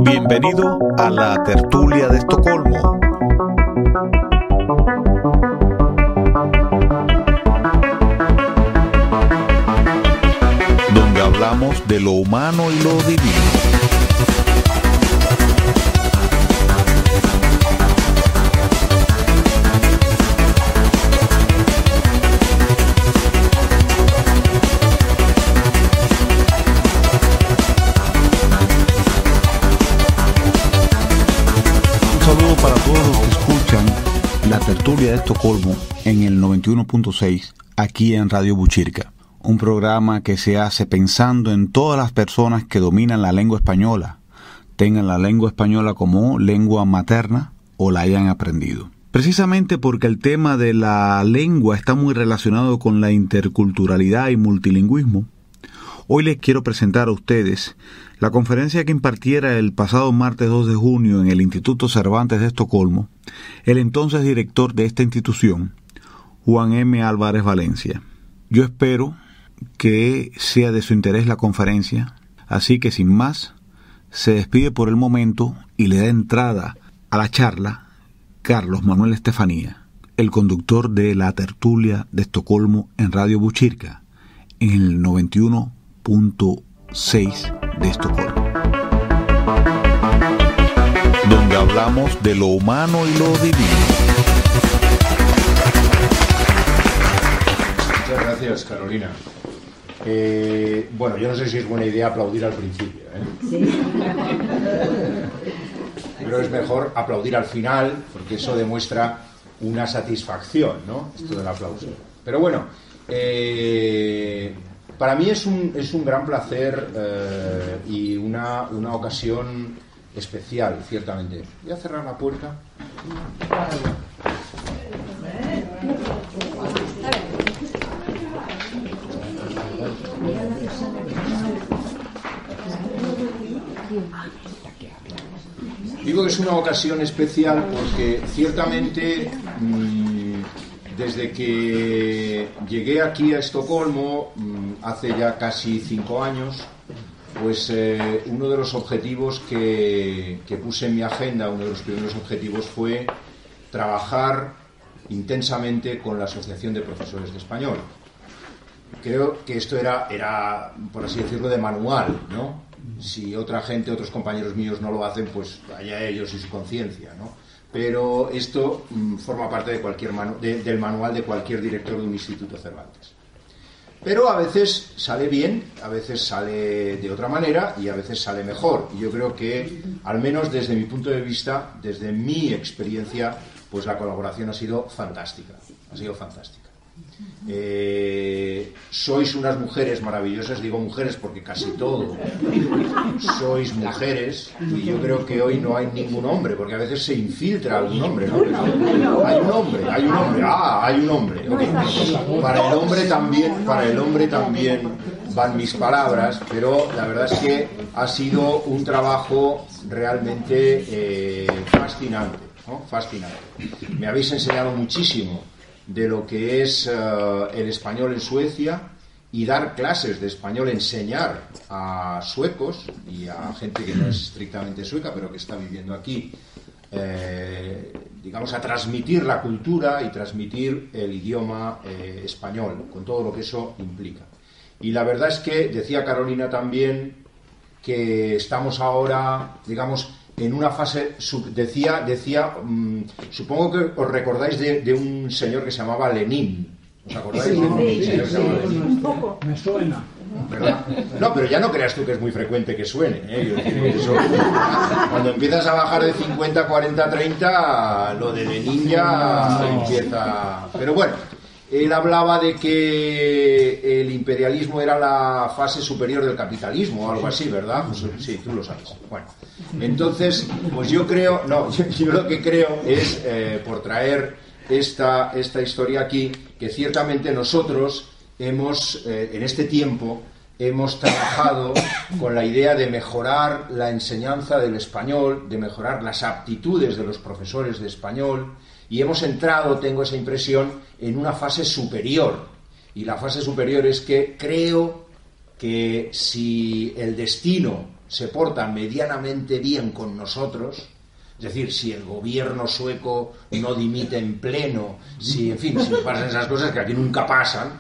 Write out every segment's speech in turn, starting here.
Bienvenido a la tertulia de Estocolmo. Donde hablamos de lo humano y lo divino. Para todos los que escuchan la tertulia de Estocolmo en el 91.6 aquí en Radio Buchirca, un programa que se hace pensando en todas las personas que dominan la lengua española, tengan la lengua española como lengua materna o la hayan aprendido. Precisamente porque el tema de la lengua está muy relacionado con la interculturalidad y multilingüismo, hoy les quiero presentar a ustedes la conferencia que impartiera el pasado martes 2 de junio en el Instituto Cervantes de Estocolmo el entonces director de esta institución, Juan M. Álvarez Valencia. Yo espero que sea de su interés la conferencia, así que sin más, se despide por el momento y le da entrada a la charla Carlos Manuel Estefanía, el conductor de la tertulia de Estocolmo en Radio Buchirca, en el 91.6 de Estocolmo, donde hablamos de lo humano y lo divino. Muchas gracias, Carolina. Bueno, yo no sé si es buena idea aplaudir al principio, Sí. Pero es mejor aplaudir al final, porque eso demuestra una satisfacción, ¿no? Esto del aplauso. Pero bueno, para mí es un gran placer y una ocasión especial, ciertamente. Voy a cerrar la puerta. Digo que es una ocasión especial porque ciertamente desde que llegué aquí a Estocolmo hace ya casi 5 años, pues uno de los objetivos que puse en mi agenda, uno de los primeros objetivos fue trabajar intensamente con la Asociación de Profesores de Español. Creo que esto era, por así decirlo, de manual, ¿no? Si otra gente, otros compañeros míos no lo hacen, pues allá ellos y su conciencia, ¿no? Pero esto forma parte de cualquier del manual de cualquier director de un instituto Cervantes. Pero a veces sale bien, a veces sale de otra manera y a veces sale mejor. Y yo creo que, al menos desde mi punto de vista, desde mi experiencia, pues la colaboración ha sido fantástica. Ha sido fantástica. Sois unas mujeres maravillosas, digo mujeres porque casi todo sois mujeres, y yo creo que hoy no hay ningún hombre, porque a veces se infiltra algún hombre, ¿no? Hay un hombre, hay un hombre. Okay. Para el hombre también van mis palabras, pero la verdad es que ha sido un trabajo realmente fascinante, ¿no? Fascinante. Me habéis enseñado muchísimo de lo que es el español en Suecia, y dar clases de español, enseñar a suecos y a gente que no es estrictamente sueca pero que está viviendo aquí, digamos, a transmitir la cultura y transmitir el idioma español, con todo lo que eso implica. Y la verdad es que decía Carolina también que estamos ahora, digamos, en una fase, decía, supongo que os recordáis de un señor que se llamaba Lenin. ¿Os acordáis? Sí, un señor que se llamaba Lenin. Un poco. Me suena. ¿Verdad? No, pero ya no creas tú que es muy frecuente que suene, Eso, cuando empiezas a bajar de 50, 40, 30, lo de Lenin ya empieza. Pero bueno, él hablaba de que el imperialismo era la fase superior del capitalismo o algo así, ¿verdad? Pues, sí, tú lo sabes. Bueno, entonces, pues yo creo, yo lo que creo es, por traer esta historia aquí, que ciertamente nosotros hemos, en este tiempo, hemos trabajado con la idea de mejorar la enseñanza del español, de mejorar las aptitudes de los profesores de español y hemos entrado, tengo esa impresión, en una fase superior. Y la fase superior es que creo que si el destino se porta medianamente bien con nosotros, es decir, si el gobierno sueco no dimite en pleno, si pasan esas cosas que aquí nunca pasan,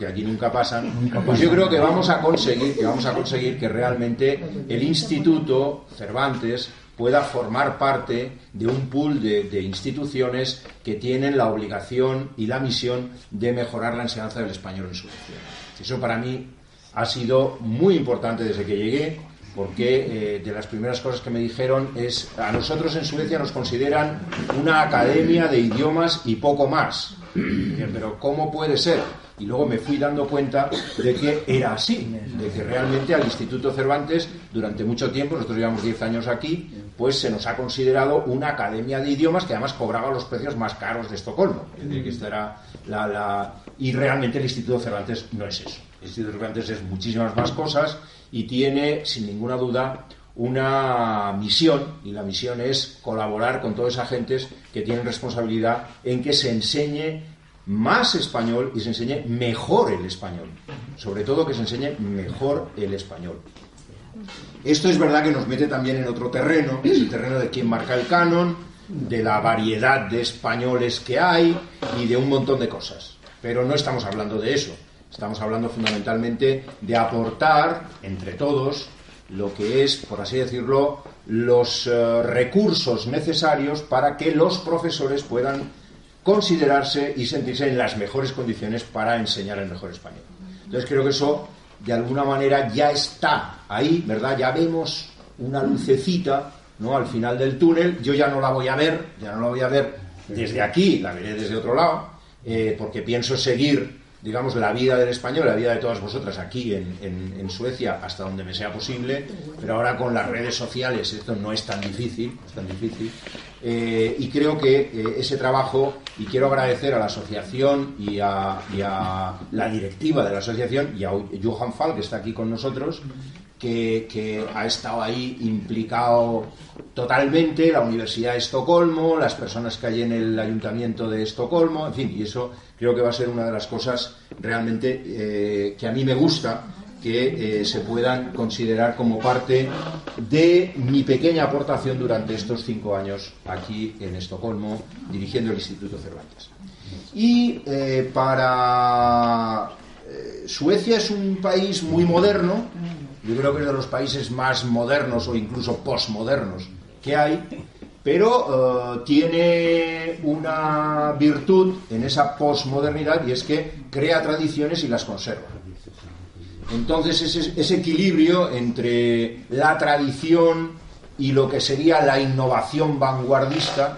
pues yo creo que vamos a conseguir que realmente el Instituto Cervantes pueda formar parte de un pool de instituciones que tienen la obligación y la misión de mejorar la enseñanza del español en Suecia. Eso para mí ha sido muy importante desde que llegué, porque de las primeras cosas que me dijeron es: a nosotros en Suecia nos consideran una academia de idiomas y poco más. Pero ¿cómo puede ser? Y luego me fui dando cuenta de que era así, de que realmente al Instituto Cervantes durante mucho tiempo, nosotros llevamos 10 años aquí, pues se nos ha considerado una academia de idiomas que además cobraba los precios más caros de Estocolmo. Es decir, que esta era y realmente el Instituto Cervantes no es eso. El Instituto Cervantes es muchísimas más cosas y tiene, sin ninguna duda, una misión, y la misión es colaborar con todos esos agentes que tienen responsabilidad en que se enseñe más español y se enseñe mejor el español. Sobre todo que se enseñe mejor el español. Esto es verdad que nos mete también en otro terreno, que es el terreno de quién marca el canon, de la variedad de españoles que hay y de un montón de cosas. Pero no estamos hablando de eso. Estamos hablando fundamentalmente de aportar entre todos lo que es, por así decirlo, los recursos necesarios para que los profesores puedan considerarse y sentirse en las mejores condiciones para enseñar el mejor español. Entonces creo que eso, de alguna manera, ya está ahí, ¿verdad? Ya vemos una lucecita, ¿no?, al final del túnel. Yo ya no la voy a ver desde aquí, la veré desde otro lado, porque pienso seguir, digamos, la vida del español, la vida de todas vosotras aquí en Suecia hasta donde me sea posible, pero ahora con las redes sociales esto no es tan difícil, y creo que ese trabajo, y quiero agradecer a la asociación y a la directiva de la asociación y a Johan Falk, que está aquí con nosotros, que ha estado ahí implicado totalmente, la Universidad de Estocolmo, las personas que hay en el Ayuntamiento de Estocolmo, en fin, y eso creo que va a ser una de las cosas realmente que a mí me gusta, que se puedan considerar como parte de mi pequeña aportación durante estos 5 años aquí en Estocolmo, dirigiendo el Instituto Cervantes. Y para Suecia es un país muy moderno. Yo creo que es de los países más modernos o incluso posmodernos que hay, pero tiene una virtud en esa posmodernidad, y es que crea tradiciones y las conserva. Entonces ese equilibrio entre la tradición y lo que sería la innovación vanguardista,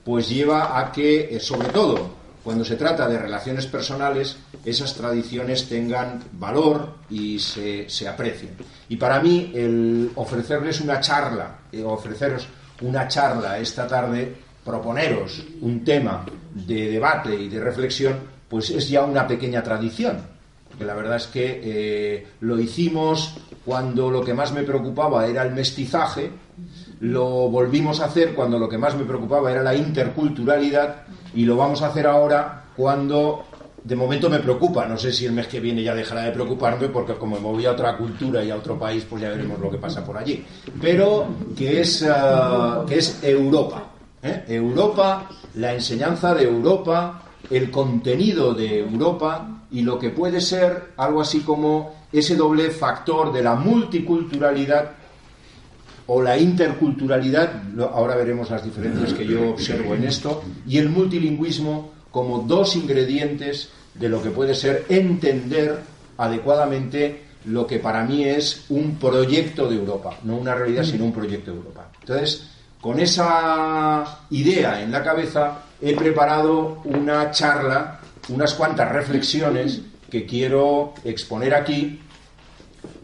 pues lleva a que, sobre todo cuando se trata de relaciones personales, esas tradiciones tengan valor y se aprecien. Y para mí, el ofrecerles una charla, ofreceros una charla esta tarde, proponeros un tema de debate y de reflexión, pues es ya una pequeña tradición. Porque la verdad es que lo hicimos cuando lo que más me preocupaba era el mestizaje, lo volvimos a hacer cuando lo que más me preocupaba era la interculturalidad, y lo vamos a hacer ahora cuando de momento me preocupa. No sé si el mes que viene ya dejará de preocuparme, porque como me voy a otra cultura y a otro país, pues ya veremos lo que pasa por allí. Pero que es Europa. Europa, la enseñanza de Europa, el contenido de Europa, y lo que puede ser algo así como ese doble factor de la multiculturalidad o la interculturalidad, ahora veremos las diferencias que yo observo en esto, y el multilingüismo como dos ingredientes de lo que puede ser entender adecuadamente lo que para mí es un proyecto de Europa, no una realidad sino un proyecto de Europa. Entonces, con esa idea en la cabeza he preparado una charla, unas cuantas reflexiones que quiero exponer aquí,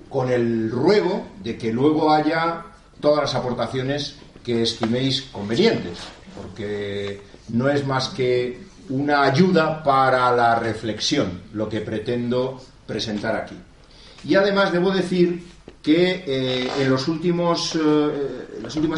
con el ruego de que luego haya todas las aportaciones que estiméis convenientes, porque no es más que una ayuda para la reflexión lo que pretendo presentar aquí. Y además debo decir que en las últimas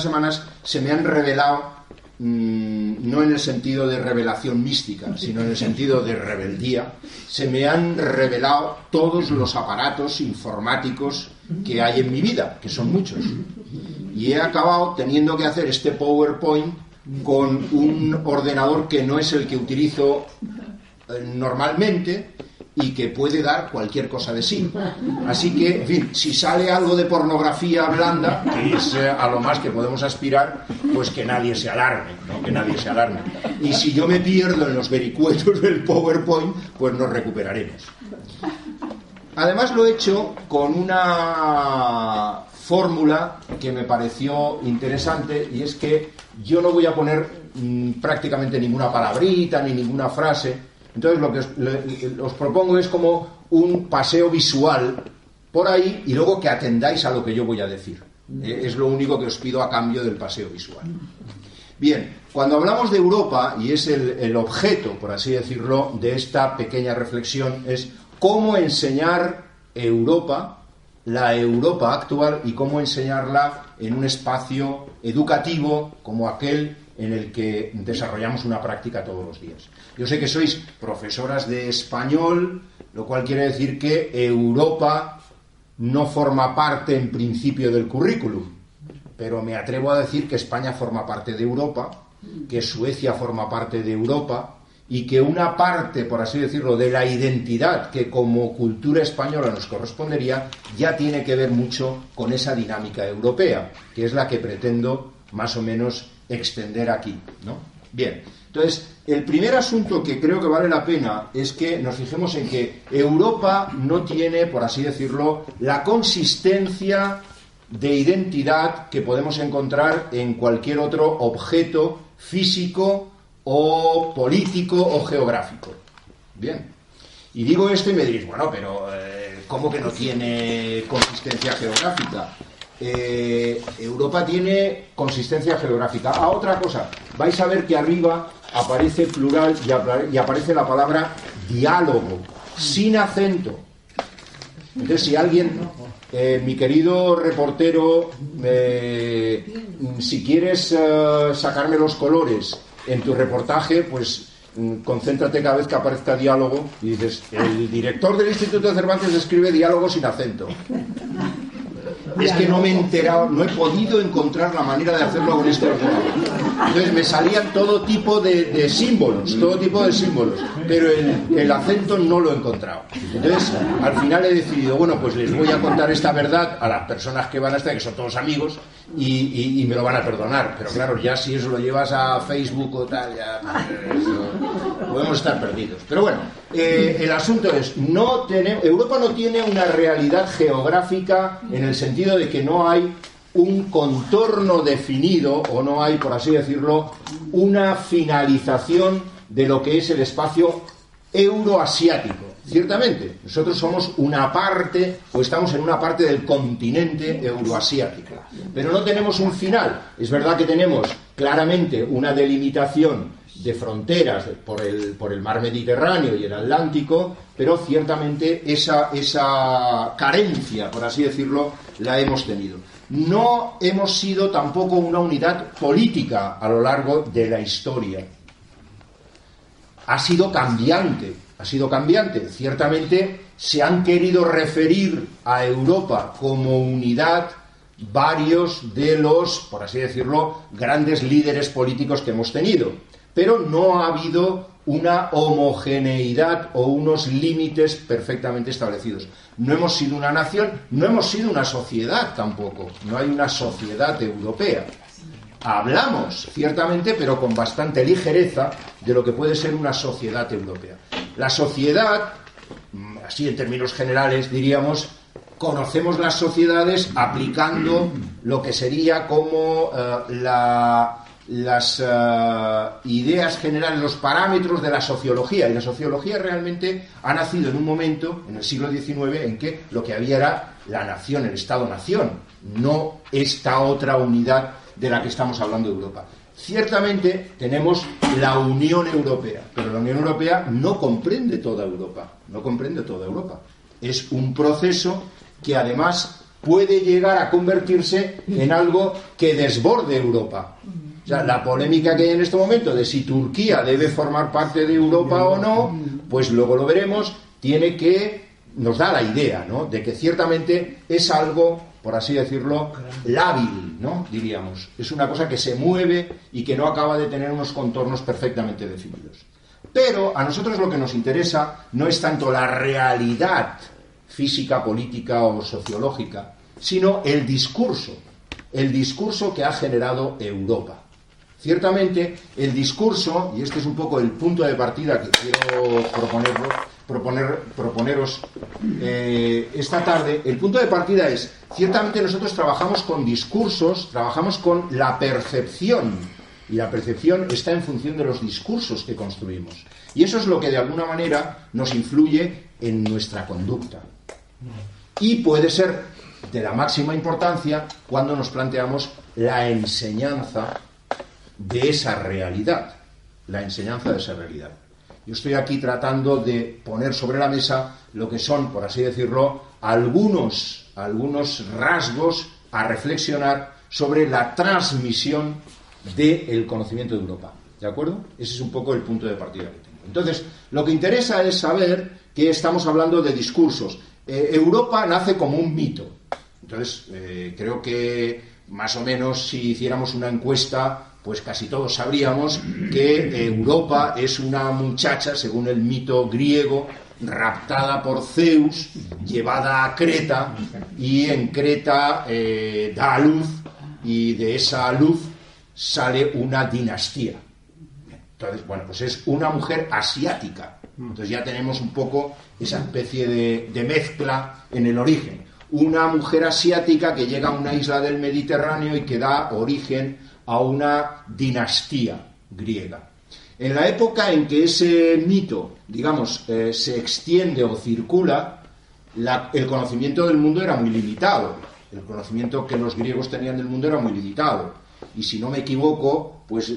semanas se me han revelado no en el sentido de revelación mística, sino en el sentido de rebeldía, se me han revelado todos los aparatos informáticos que hay en mi vida, que son muchos. Y he acabado teniendo que hacer este PowerPoint con un ordenador que no es el que utilizo normalmente y que puede dar cualquier cosa de sí. Así que, en fin, si sale algo de pornografía blanda, que es a lo más que podemos aspirar, pues que nadie se alarme, ¿no? Que nadie se alarme. Y si yo me pierdo en los vericuetos del PowerPoint, pues nos recuperaremos. Además lo he hecho con una fórmula que me pareció interesante, y es que yo no voy a poner prácticamente ninguna palabrita ni ninguna frase. Entonces lo que os propongo es como un paseo visual por ahí y luego que atendáis a lo que yo voy a decir. Es lo único que os pido a cambio del paseo visual. Bien, cuando hablamos de Europa, y es el objeto, por así decirlo, de esta pequeña reflexión, es cómo enseñar Europa, la Europa actual, y cómo enseñarla en un espacio educativo como aquel en el que desarrollamos una práctica todos los días. Yo sé que sois profesoras de español, lo cual quiere decir que Europa no forma parte en principio del currículum, pero me atrevo a decir que España forma parte de Europa, que Suecia forma parte de Europa, y que una parte, por así decirlo, de la identidad que como cultura española nos correspondería, ya tiene que ver mucho con esa dinámica europea, que es la que pretendo más o menos extender aquí, ¿no? Bien, entonces, el primer asunto que creo que vale la pena es que nos fijemos en que Europa no tiene, por así decirlo, la consistencia de identidad que podemos encontrar en cualquier otro objeto físico o político o geográfico. Bien, y digo esto y me diréis, bueno, pero ¿cómo que no tiene consistencia geográfica? Europa tiene consistencia geográfica. Otra cosa, vais a ver que arriba aparece plural y aparece la palabra diálogo, sin acento. Entonces, si alguien, mi querido reportero, si quieres sacarme los colores en tu reportaje, pues concéntrate cada vez que aparezca diálogo y dices, el director del Instituto de Cervantes escribe diálogo sin acento. Es que no me he enterado, no he podido encontrar la manera de hacerlo con este ordenador. Entonces me salían todo tipo de símbolos, pero el acento no lo he encontrado. Entonces, al final he decidido, bueno, pues les voy a contar esta verdad a las personas que van a estar, que son todos amigos, y me lo van a perdonar. Pero claro, ya si eso lo llevas a Facebook o tal, ya podemos estar perdidos. Pero bueno, el asunto es, Europa no tiene una realidad geográfica en el sentido de que no hay un contorno definido, o no hay, por así decirlo, una finalización de lo que es el espacio euroasiático. Ciertamente, nosotros somos una parte, o estamos en una parte del continente euroasiático, pero no tenemos un final. Es verdad que tenemos claramente una delimitación de fronteras por el mar Mediterráneo y el Atlántico, pero ciertamente esa carencia, por así decirlo, la hemos tenido. No hemos sido tampoco una unidad política a lo largo de la historia. Ha sido cambiante. Ciertamente se han querido referir a Europa como unidad varios de los, por así decirlo, grandes líderes políticos que hemos tenido, pero no ha habido una homogeneidad o unos límites perfectamente establecidos. No hemos sido una nación, no hemos sido una sociedad tampoco, no hay una sociedad europea. Hablamos, ciertamente, pero con bastante ligereza, de lo que puede ser una sociedad europea. La sociedad, así en términos generales diríamos, conocemos las sociedades aplicando lo que sería como las ideas generales, los parámetros de la sociología. Y la sociología realmente ha nacido en un momento, en el siglo XIX, en que lo que había era la nación, el Estado-nación, no esta otra unidad de la que estamos hablando de Europa. Ciertamente tenemos la Unión Europea, pero la Unión Europea no comprende toda Europa, Es un proceso que además puede llegar a convertirse en algo que desborde Europa. O sea, la polémica que hay en este momento de si Turquía debe formar parte de Europa o no, pues luego lo veremos, nos da la idea, ¿no?, de que ciertamente es algo, por así decirlo, lábil, ¿no?, diríamos. Es una cosa que se mueve y que no acaba de tener unos contornos perfectamente definidos. Pero a nosotros lo que nos interesa no es tanto la realidad física, política o sociológica, sino el discurso que ha generado Europa. Ciertamente, el discurso, y este es un poco el punto de partida que quiero proponeros esta tarde, el punto de partida es, ciertamente nosotros trabajamos con discursos, trabajamos con la percepción, y la percepción está en función de los discursos que construimos. Y eso es lo que de alguna manera nos influye en nuestra conducta. Y puede ser de la máxima importancia cuando nos planteamos la enseñanza de esa realidad. La enseñanza de esa realidad. Yo estoy aquí tratando de poner sobre la mesa lo que son, por así decirlo, algunos rasgos a reflexionar sobre la transmisión del conocimiento de Europa. ¿De acuerdo? Ese es un poco el punto de partida que tengo. Entonces, lo que interesa es saber que estamos hablando de discursos. Europa nace como un mito. Entonces, creo que más o menos si hiciéramos una encuesta, pues casi todos sabríamos que Europa es una muchacha, según el mito griego, raptada por Zeus, llevada a Creta, y en Creta da a luz, y de esa luz sale una dinastía. Entonces, bueno, pues es una mujer asiática. Entonces ya tenemos un poco esa especie de mezcla en el origen. Una mujer asiática que llega a una isla del Mediterráneo y que da origen a una dinastía griega. En la época en que ese mito, digamos, se extiende o circula, el conocimiento del mundo era muy limitado. El conocimiento que los griegos tenían del mundo era muy limitado. Y si no me equivoco, pues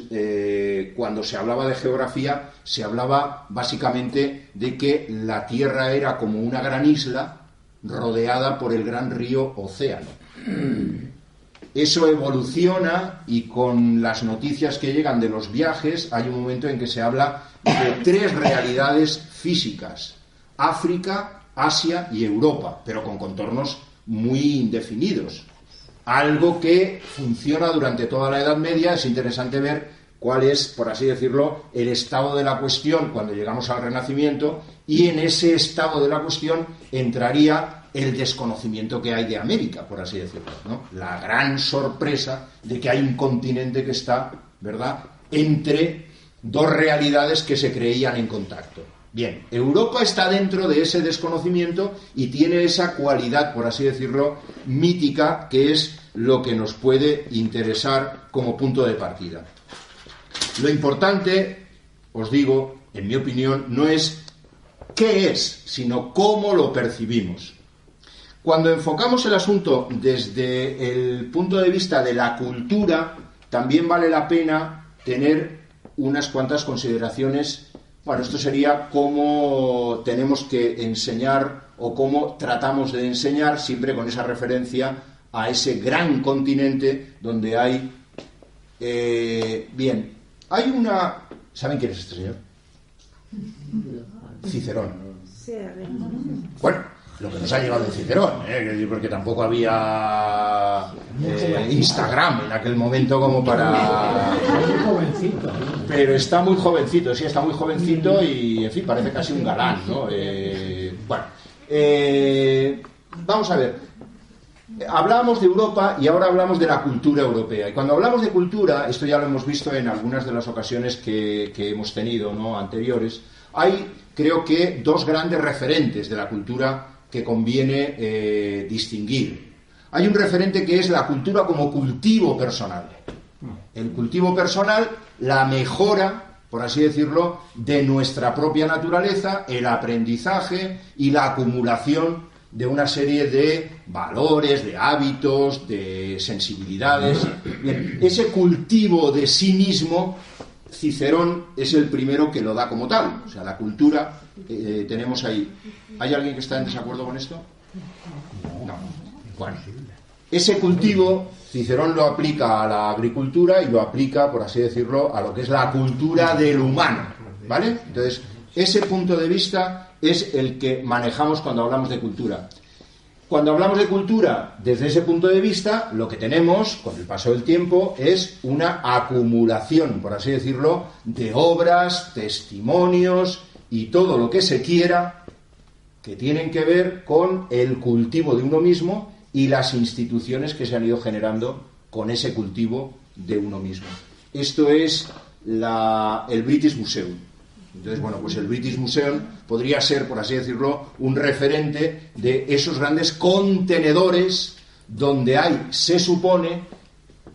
cuando se hablaba de geografía, se hablaba básicamente de que la Tierra era como una gran isla rodeada por el gran río Océano. Eso evoluciona y con las noticias que llegan de los viajes hay un momento en que se habla de 3 realidades físicas: África, Asia y Europa, pero con contornos muy indefinidos. Algo que funciona durante toda la Edad Media. Es interesante ver cuál es, por así decirlo, el estado de la cuestión cuando llegamos al Renacimiento, y en ese estado de la cuestión entraría el desconocimiento que hay de América, por así decirlo, ¿no? La gran sorpresa de que hay un continente que está, ¿verdad?, entre 2 realidades que se creían en contacto. Bien, Europa está dentro de ese desconocimiento y tiene esa cualidad, por así decirlo, mítica, que es lo que nos puede interesar como punto de partida. Lo importante, os digo, en mi opinión, no es qué es, sino cómo lo percibimos. Cuando enfocamos el asunto desde el punto de vista de la cultura, también vale la pena tener unas cuantas consideraciones. Bueno, esto sería cómo tenemos que enseñar o cómo tratamos de enseñar, siempre con esa referencia a ese gran continente donde hay... bien, hay una... ¿Saben quién es este señor? Cicerón. Bueno, lo que nos ha llevado de Cicerón, porque tampoco había Instagram en aquel momento como para... Pero está muy jovencito, sí, está muy jovencito y, en fin, parece casi un galán, ¿no? Vamos a ver. Hablábamos de Europa y ahora hablamos de la cultura europea. Y cuando hablamos de cultura, esto ya lo hemos visto en algunas de las ocasiones que hemos tenido, ¿no?, anteriores, hay, creo que, 2 grandes referentes de la cultura que conviene distinguir. Hay un referente que es la cultura como cultivo personal. El cultivo personal, la mejora, por así decirlo, de nuestra propia naturaleza, el aprendizaje y la acumulación de una serie de valores, de hábitos, de sensibilidades. Bien, ese cultivo de sí mismo, Cicerón es el primero que lo da como tal. O sea, la cultura tenemos ahí. ¿Hay alguien que está en desacuerdo con esto? No. Bueno, Ese cultivo, Cicerón lo aplica a la agricultura y lo aplica, por así decirlo, a lo que es la cultura del humano, ¿vale? Entonces, ese punto de vista es el que manejamos cuando hablamos de cultura. Cuando hablamos de cultura, desde ese punto de vista, lo que tenemos, con el paso del tiempo, es una acumulación, por así decirlo, de obras, testimonios y todo lo que se quiera que tienen que ver con el cultivo de uno mismo y las instituciones que se han ido generando con ese cultivo de uno mismo. Esto es el British Museum. Entonces, bueno, pues el British Museum podría ser, por así decirlo, un referente de esos grandes contenedores donde hay, se supone,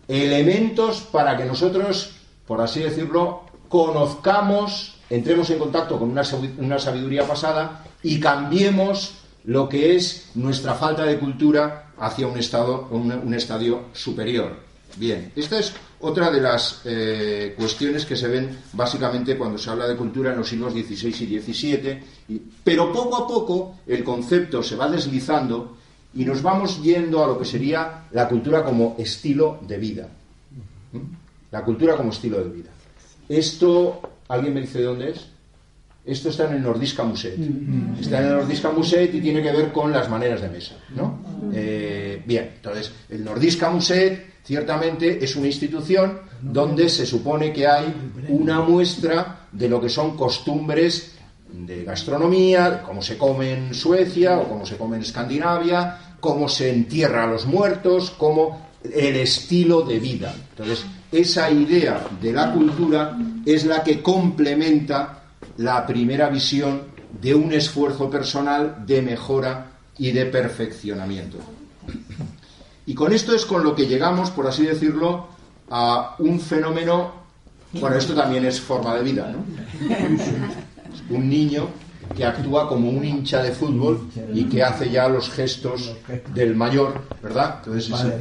elementos para que nosotros, por así decirlo, conozcamos, entremos en contacto con una sabiduría pasada y cambiemos lo que es nuestra falta de cultura hacia un estadio superior. Bien, esta es otra de las cuestiones que se ven básicamente cuando se habla de cultura en los siglos XVI y XVII, pero poco a poco el concepto se va deslizando y nos vamos yendo a lo que sería la cultura como estilo de vida. La cultura como estilo de vida. Esto, ¿alguien me dice de dónde es? Esto está en el Nordiska Museet. Está en el Nordiska Museet y tiene que ver con las maneras de mesa, ¿no? Bien, entonces, el Nordiska Museet ciertamente es una institución donde se supone que hay una muestra de lo que son costumbres de gastronomía, de cómo se come en Suecia o cómo se come en Escandinavia, cómo se entierra a los muertos, cómo el estilo de vida. Entonces, esa idea de la cultura es la que complementa la primera visión de un esfuerzo personal de mejora y de perfeccionamiento. Y con esto es con lo que llegamos, por así decirlo, a un fenómeno. Bueno, esto también es forma de vida, ¿no? Un niño que actúa como un hincha de fútbol y que hace ya los gestos del mayor, ¿verdad? Entonces es el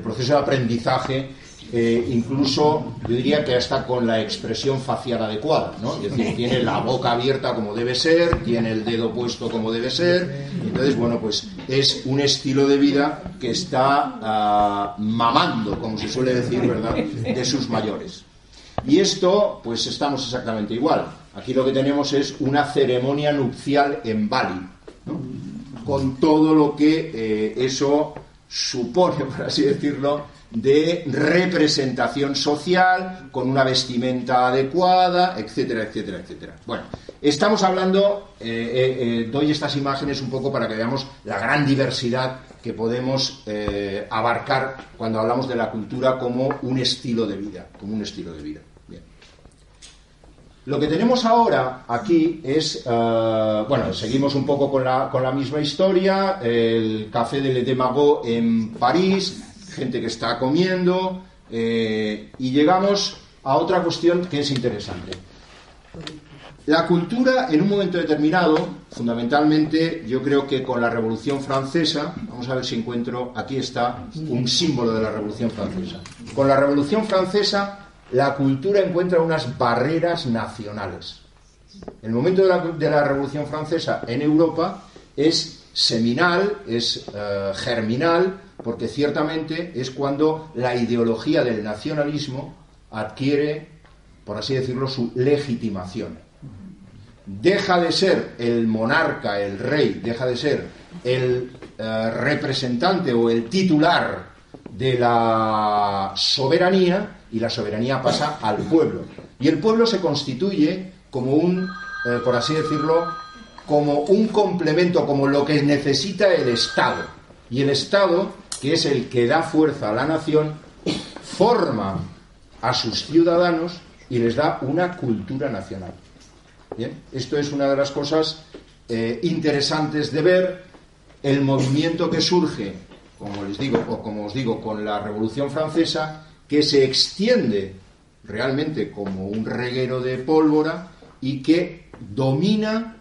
proceso de aprendizaje, incluso yo diría que hasta con la expresión facial adecuada, ¿no? Es decir, tiene la boca abierta como debe ser, tiene el dedo puesto como debe ser. Entonces, bueno, pues es un estilo de vida que está mamando, como se suele decir, ¿verdad?, de sus mayores. Y esto, pues estamos exactamente igual. Aquí lo que tenemos es una ceremonia nupcial en Bali, ¿no? Con todo lo que eso supone, por así decirlo, de representación social, con una vestimenta adecuada, etcétera, etcétera, etcétera. Bueno, estamos hablando, doy estas imágenes un poco para que veamos la gran diversidad que podemos abarcar cuando hablamos de la cultura como un estilo de vida, Bien. Lo que tenemos ahora aquí es, bueno, seguimos un poco con la misma historia, el Café de Le Démago en París, gente que está comiendo, y llegamos a otra cuestión que es interesante. La cultura, en un momento determinado, fundamentalmente, yo creo que con la Revolución Francesa, vamos a ver si encuentro, aquí está un símbolo de la Revolución Francesa. Con la Revolución Francesa, la cultura encuentra unas barreras nacionales. El momento de la Revolución Francesa en Europa es seminal, es germinal, porque ciertamente es cuando la ideología del nacionalismo adquiere, por así decirlo, su legitimación. Deja de ser el monarca, el rey, deja de ser el representante o el titular de la soberanía, y la soberanía pasa al pueblo. Y el pueblo se constituye como un, por así decirlo, como un complemento, como lo que necesita el Estado. Y el Estado, que es el que da fuerza a la nación, forma a sus ciudadanos y les da una cultura nacional. Bien, esto es una de las cosas interesantes de ver. El movimiento que surge, como les digo, o como os digo, con la Revolución Francesa, que se extiende realmente como un reguero de pólvora y que domina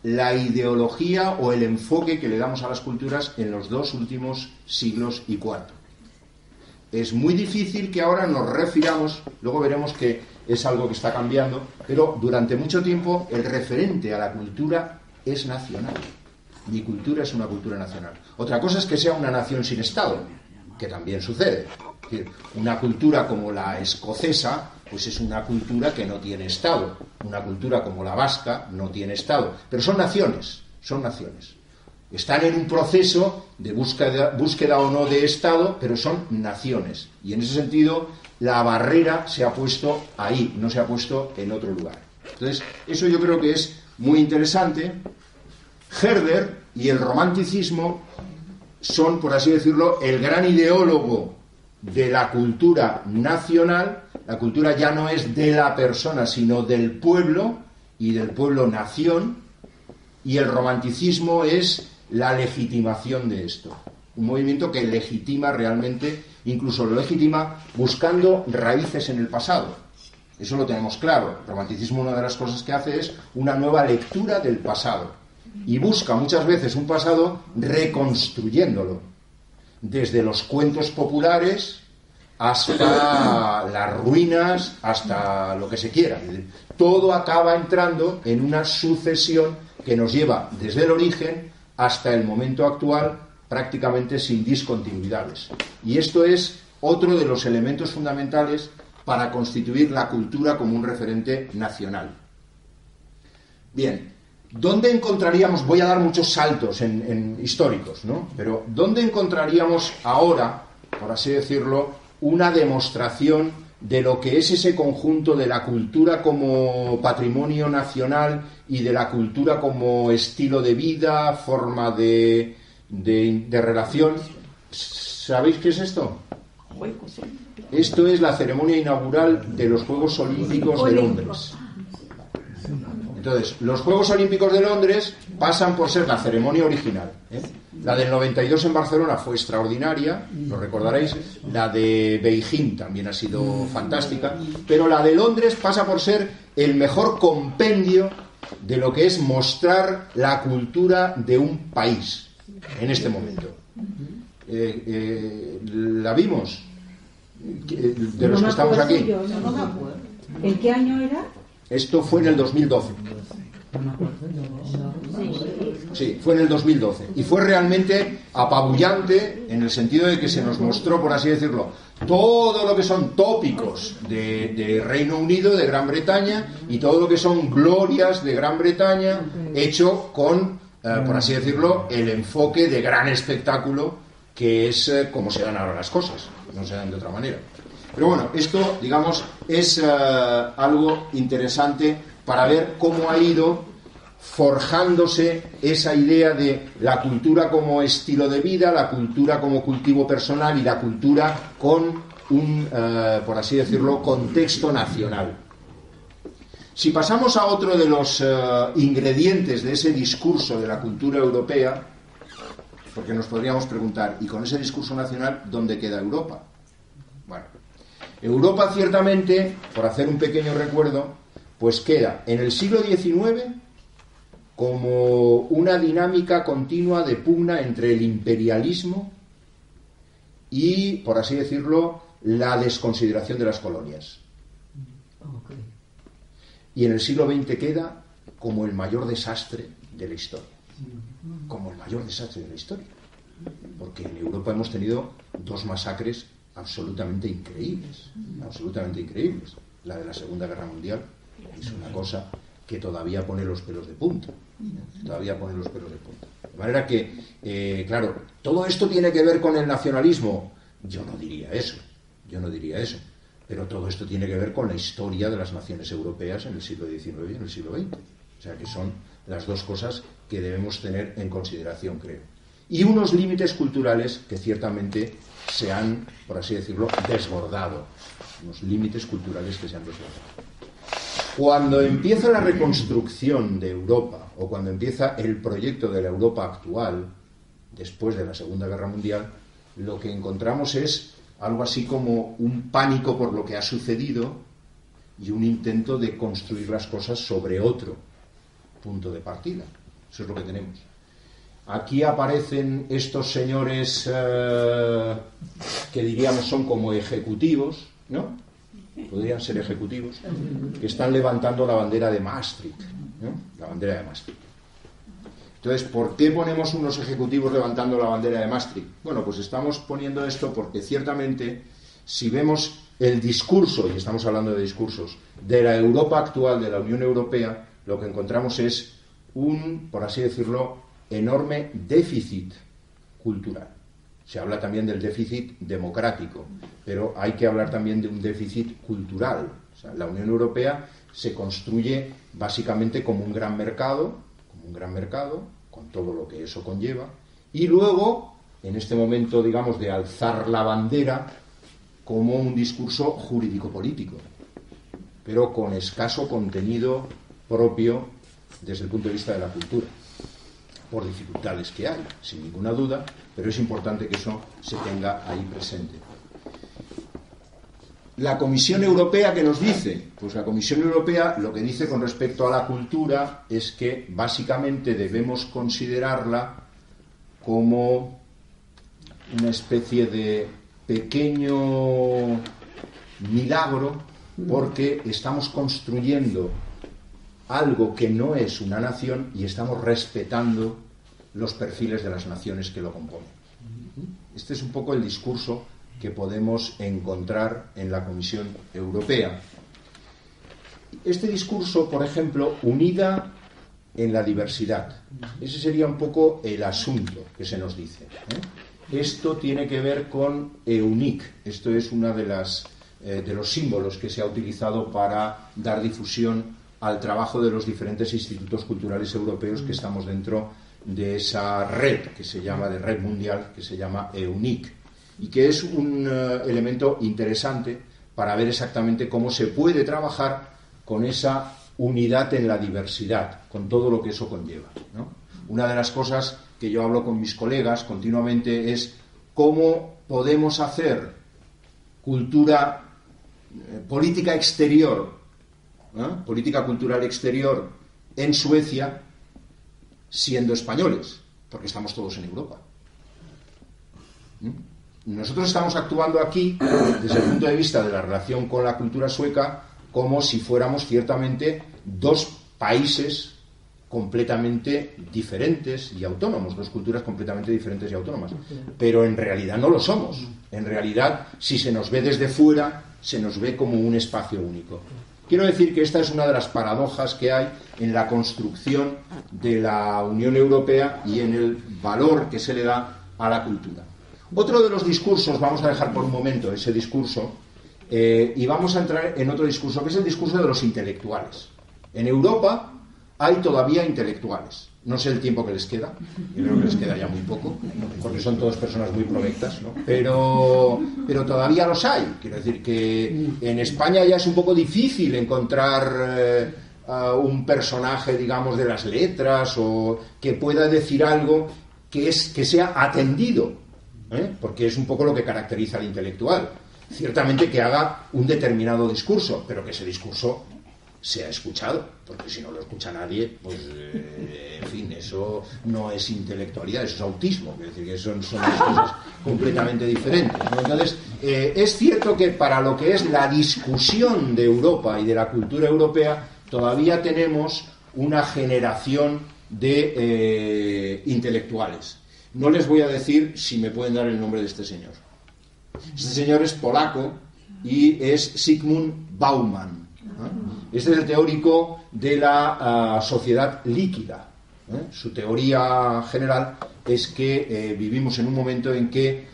la ideología o el enfoque que le damos a las culturas en los dos últimos siglos y cuarto. Es muy difícil que ahora nos refiramos, luego veremos que es algo que está cambiando, pero durante mucho tiempo el referente a la cultura es nacional. Mi cultura es una cultura nacional. Otra cosa es que sea una nación sin Estado, que también sucede. Es decir, una cultura como la escocesa, pues es una cultura que no tiene Estado. Una cultura como la vasca no tiene Estado. Pero son naciones, son naciones. Están en un proceso de búsqueda o no de Estado, pero son naciones. Y en ese sentido, la barrera se ha puesto ahí, no se ha puesto en otro lugar. Entonces, eso yo creo que es muy interesante. Herder y el romanticismo son, por así decirlo, el gran ideólogo de la cultura nacional. La cultura ya no es de la persona, sino del pueblo, y del pueblo nación, y el romanticismo es la legitimación de esto. Un movimiento que legitima realmente, incluso lo legitima buscando raíces en el pasado. Eso lo tenemos claro. El romanticismo, una de las cosas que hace es una nueva lectura del pasado. Y busca muchas veces un pasado reconstruyéndolo. Desde los cuentos populares hasta las ruinas, hasta lo que se quiera. Todo acaba entrando en una sucesión que nos lleva desde el origen hasta el momento actual, prácticamente sin discontinuidades. Y esto es otro de los elementos fundamentales para constituir la cultura como un referente nacional. Bien, ¿dónde encontraríamos, voy a dar muchos saltos en históricos, ¿no? Pero ¿dónde encontraríamos ahora, por así decirlo, una demostración de lo que es ese conjunto de la cultura como patrimonio nacional y de la cultura como estilo de vida, forma de relación? ¿Sabéis qué es esto? Esto es la ceremonia inaugural de los Juegos Olímpicos de Londres. Entonces, los Juegos Olímpicos de Londres pasan por ser la ceremonia original, ¿eh? La del 92 en Barcelona fue extraordinaria, lo recordaréis. La de Beijing también ha sido fantástica. Pero la de Londres pasa por ser el mejor compendio de lo que es mostrar la cultura de un país en este momento. ¿La vimos? De los que estamos aquí. ¿En qué año era? Esto fue en el 2012. Sí, fue en el 2012. Y fue realmente apabullante en el sentido de que se nos mostró, por así decirlo, todo lo que son tópicos de Reino Unido, de Gran Bretaña, y todo lo que son glorias de Gran Bretaña, hecho con, por así decirlo, el enfoque de gran espectáculo que es como se dan ahora las cosas. No se dan de otra manera. Pero bueno, esto, digamos, es algo interesante para ver cómo ha ido forjándose esa idea de la cultura como estilo de vida, la cultura como cultivo personal y la cultura con un, por así decirlo, contexto nacional. Si pasamos a otro de los ingredientes de ese discurso de la cultura europea, porque nos podríamos preguntar, ¿y con ese discurso nacional dónde queda Europa? Bueno, Europa ciertamente, por hacer un pequeño recuerdo, pues queda en el siglo XIX como una dinámica continua de pugna entre el imperialismo y, por así decirlo, la desconsideración de las colonias. Y en el siglo XX queda como el mayor desastre de la historia. Como el mayor desastre de la historia. Porque en Europa hemos tenido dos masacres absolutamente increíbles. Absolutamente increíbles. La de la Segunda Guerra Mundial es una cosa que todavía pone los pelos de punta. Todavía pone los pelos de punta. De manera que, claro, ¿todo esto tiene que ver con el nacionalismo? Yo no diría eso. Yo no diría eso. Pero todo esto tiene que ver con la historia de las naciones europeas en el siglo XIX y en el siglo XX. O sea que son las dos cosas que debemos tener en consideración, creo. Y unos límites culturales que ciertamente se han, por así decirlo, desbordado. Unos límites culturales que se han desbordado. Cuando empieza la reconstrucción de Europa, o cuando empieza el proyecto de la Europa actual, después de la Segunda Guerra Mundial, lo que encontramos es algo así como un pánico por lo que ha sucedido y un intento de construir las cosas sobre otro punto de partida. Eso es lo que tenemos. Aquí aparecen estos señores que diríamos son como ejecutivos, ¿no? Podrían ser ejecutivos, que están levantando la bandera de Maastricht, ¿no? La bandera de Maastricht. Entonces, ¿por qué ponemos unos ejecutivos levantando la bandera de Maastricht? Bueno, pues estamos poniendo esto porque ciertamente, si vemos el discurso, y estamos hablando de discursos, de la Europa actual, de la Unión Europea, lo que encontramos es un, por así decirlo, enorme déficit cultural. Se habla también del déficit democrático, pero hay que hablar también de un déficit cultural. O sea, la Unión Europea se construye básicamente como un gran mercado, con todo lo que eso conlleva, y luego, en este momento, digamos, de alzar la bandera, como un discurso jurídico-político, pero con escaso contenido propio desde el punto de vista de la cultura, por dificultades que hay, sin ninguna duda, pero es importante que eso se tenga ahí presente. La Comisión Europea, ¿qué nos dice? Pues la Comisión Europea lo que dice con respecto a la cultura es que básicamente debemos considerarla como una especie de pequeño milagro, porque estamos construyendo algo que no es una nación y estamos respetando los perfiles de las naciones que lo componen. Este es un poco el discurso que podemos encontrar en la Comisión Europea. Este discurso, por ejemplo, unida en la diversidad. Ese sería un poco el asunto que se nos dice, Esto tiene que ver con EUNIC. Esto es una de los símbolos que se ha utilizado para dar difusión al trabajo de los diferentes institutos culturales europeos que estamos dentro de esa red que se llama, de red mundial, que se llama EUNIC, y que es un elemento interesante para ver exactamente cómo se puede trabajar con esa unidad en la diversidad, con todo lo que eso conlleva, ¿no? Una de las cosas que yo hablo con mis colegas continuamente es cómo podemos hacer cultura, política exterior, política cultural exterior en Suecia siendo españoles, porque estamos todos en Europa. Nosotros estamos actuando aquí desde el punto de vista de la relación con la cultura sueca como si fuéramos ciertamente dos países completamente diferentes y autónomos, dos culturas completamente diferentes y autónomas, pero en realidad no lo somos. En realidad, si se nos ve desde fuera, se nos ve como un espacio único. Quiero decir que esta es una de las paradojas que hay en la construcción de la Unión Europea y en el valor que se le da a la cultura. Otro de los discursos, vamos a dejar por un momento ese discurso, y vamos a entrar en otro discurso, que es el discurso de los intelectuales. En Europa hay todavía intelectuales. No sé el tiempo que les queda, yo creo que les queda ya muy poco, porque son todas personas muy provectas, ¿no? Pero todavía los hay. Quiero decir que en España ya es un poco difícil encontrar un personaje, digamos, de las letras o que pueda decir algo que sea atendido, porque es un poco lo que caracteriza al intelectual. Ciertamente que haga un determinado discurso, pero que ese discurso sea escuchado, porque si no lo escucha nadie, pues en fin, eso no es intelectualidad, eso es autismo, es decir, que son dos cosas completamente diferentes, ¿no? Entonces, es cierto que para lo que es la discusión de Europa y de la cultura europea, todavía tenemos una generación de intelectuales. No les voy a decir si me pueden dar el nombre de este señor. Este señor es polaco y es Zygmunt Bauman. Este es el teórico de la sociedad líquida. Su teoría general es que vivimos en un momento en que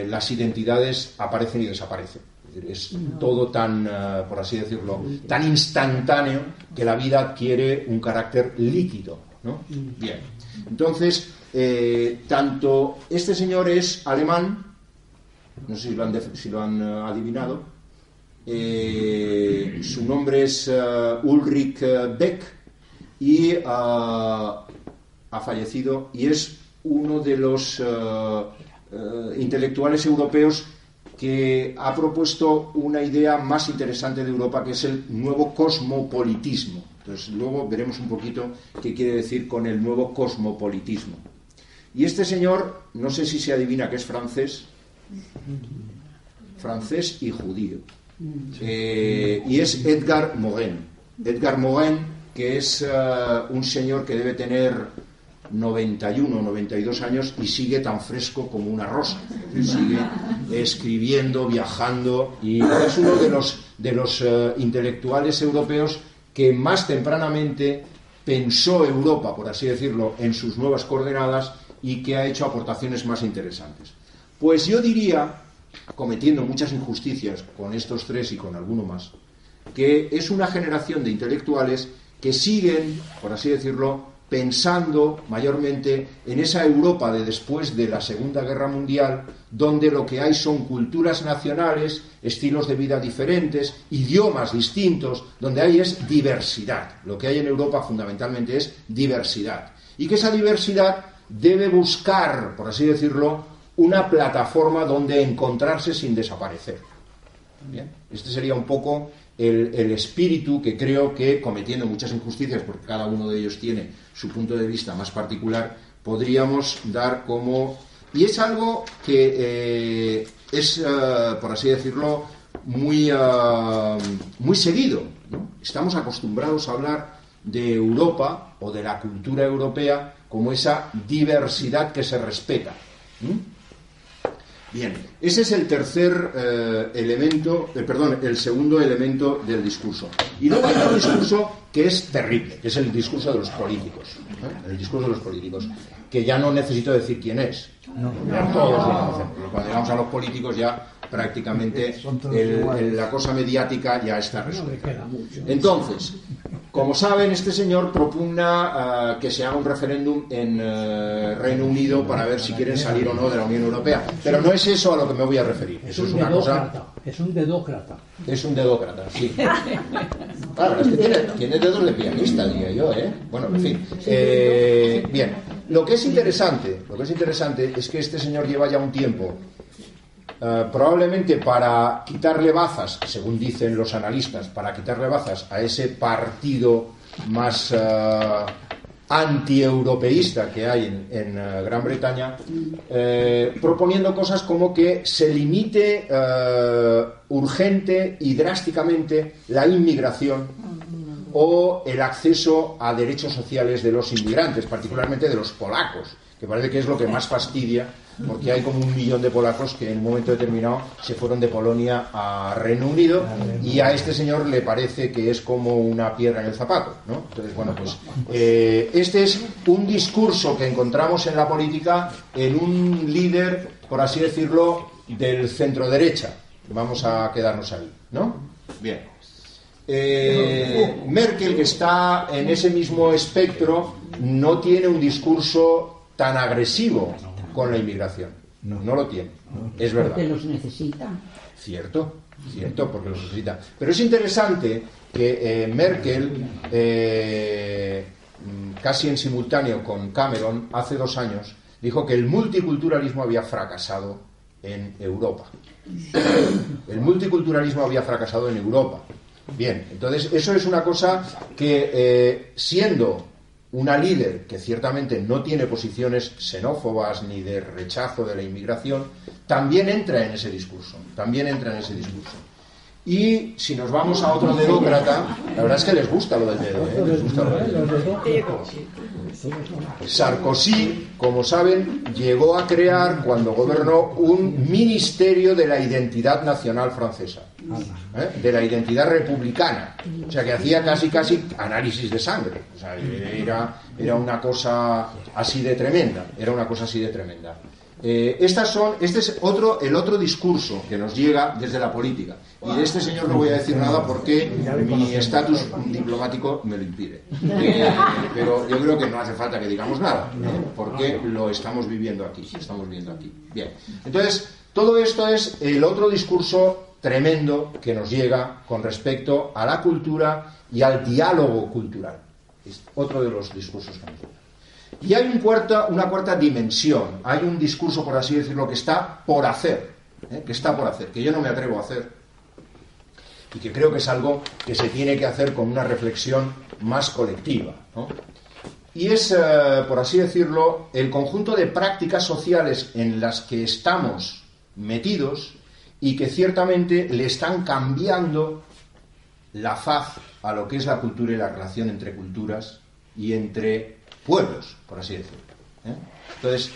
las identidades aparecen y desaparecen. Es todo tan, por así decirlo, tan instantáneo que la vida adquiere un carácter líquido, ¿no? Bien. Entonces, tanto este señor es alemán, no sé si lo han adivinado. Su nombre es Ulrich Beck y ha fallecido y es uno de los intelectuales europeos que ha propuesto una idea más interesante de Europa, que es el nuevo cosmopolitismo. Entonces luego veremos un poquito qué quiere decir con el nuevo cosmopolitismo. Y este señor, no sé si se adivina que es francés y judío. Y es Edgar Morin. Edgar Morin, que es un señor que debe tener 91 o 92 años y sigue tan fresco como una rosa. Sigue escribiendo, viajando, y es uno de los intelectuales europeos que más tempranamente pensó Europa, por así decirlo, en sus nuevas coordenadas y que ha hecho aportaciones más interesantes. Pues yo diría, cometiendo muchas injusticias con estos tres y con alguno más, que es una generación de intelectuales que siguen, por así decirlo, pensando mayormente en esa Europa de después de la Segunda Guerra Mundial, donde lo que hay son culturas nacionales, estilos de vida diferentes, idiomas distintos, donde hay es diversidad. Lo que hay en Europa fundamentalmente es diversidad. Y que esa diversidad debe buscar, por así decirlo, una plataforma donde encontrarse sin desaparecer. Bien, este sería un poco el espíritu que creo que, cometiendo muchas injusticias, porque cada uno de ellos tiene su punto de vista más particular, podríamos dar como... Y es algo que es, por así decirlo, muy seguido, ¿no? Estamos acostumbrados a hablar de Europa o de la cultura europea como esa diversidad que se respeta. Bien, ese es el tercer elemento, el segundo elemento del discurso. Y luego hay otro discurso que es terrible, que es el discurso de los políticos. El discurso de los políticos, que ya no necesito decir quién es. Ya todos lo conocen. Cuando llegamos a los políticos ya prácticamente la cosa mediática ya está resuelta. Entonces, como saben, este señor propugna que se haga un referéndum en Reino Unido para ver si quieren salir o no de la Unión Europea. Pero no es eso a lo que me voy a referir. Eso es una cosa... Es un dedócrata. Es un dedócrata, sí. Claro, es que tiene dedos de pianista, diría yo, ¿eh? Bueno, en fin. Bien, lo que es interesante es que este señor lleva ya un tiempo, probablemente para quitarle bazas, según dicen los analistas, para quitarle bazas a ese partido más antieuropeísta que hay en Gran Bretaña, proponiendo cosas como que se limite urgente y drásticamente la inmigración o el acceso a derechos sociales de los inmigrantes, particularmente de los polacos, que parece que es lo que más fastidia, porque hay como 1 millón de polacos que en un momento determinado se fueron de Polonia a Reino Unido, y a este señor le parece que es como una piedra en el zapato, ¿no? Entonces, bueno, pues este es un discurso que encontramos en la política en un líder, por así decirlo, del centro derecha. Vamos a quedarnos ahí, ¿no? Bien. Merkel, que está en ese mismo espectro, no tiene un discurso tan agresivo con la inmigración. No lo tiene, es verdad. Porque los necesita. Cierto, porque los necesita. Pero es interesante que Merkel, casi en simultáneo con Cameron, hace 2 años, dijo que el multiculturalismo había fracasado en Europa. El multiculturalismo había fracasado en Europa. Bien, entonces eso es una cosa que, siendo una líder que ciertamente no tiene posiciones xenófobas ni de rechazo de la inmigración, también entra en ese discurso. Y si nos vamos a otro dedócrata, la verdad es que les gusta lo del dedo, ¿eh? Les gusta lo del dedo. Sarkozy, como saben, llegó a crear, cuando gobernó, un ministerio de la identidad nacional francesa, de la identidad republicana, o sea, que hacía casi análisis de sangre. O sea, era una cosa así de tremenda, este es el otro discurso que nos llega desde la política, y de este señor no voy a decir nada porque mi estatus diplomático me lo impide, pero yo creo que no hace falta que digamos nada, porque lo estamos viviendo aquí. Bien, entonces todo esto es el otro discurso tremendo que nos llega con respecto a la cultura y al diálogo cultural. Es otro de los discursos que nos llega. Y hay una cuarta dimensión, hay un discurso, por así decirlo, que está por hacer, que yo no me atrevo a hacer, y que creo que es algo que se tiene que hacer con una reflexión más colectiva, ¿no? Y es, por así decirlo, el conjunto de prácticas sociales en las que estamos metidos y que ciertamente le están cambiando la faz a lo que es la cultura y la relación entre culturas y entre pueblos, por así decirlo. Entonces,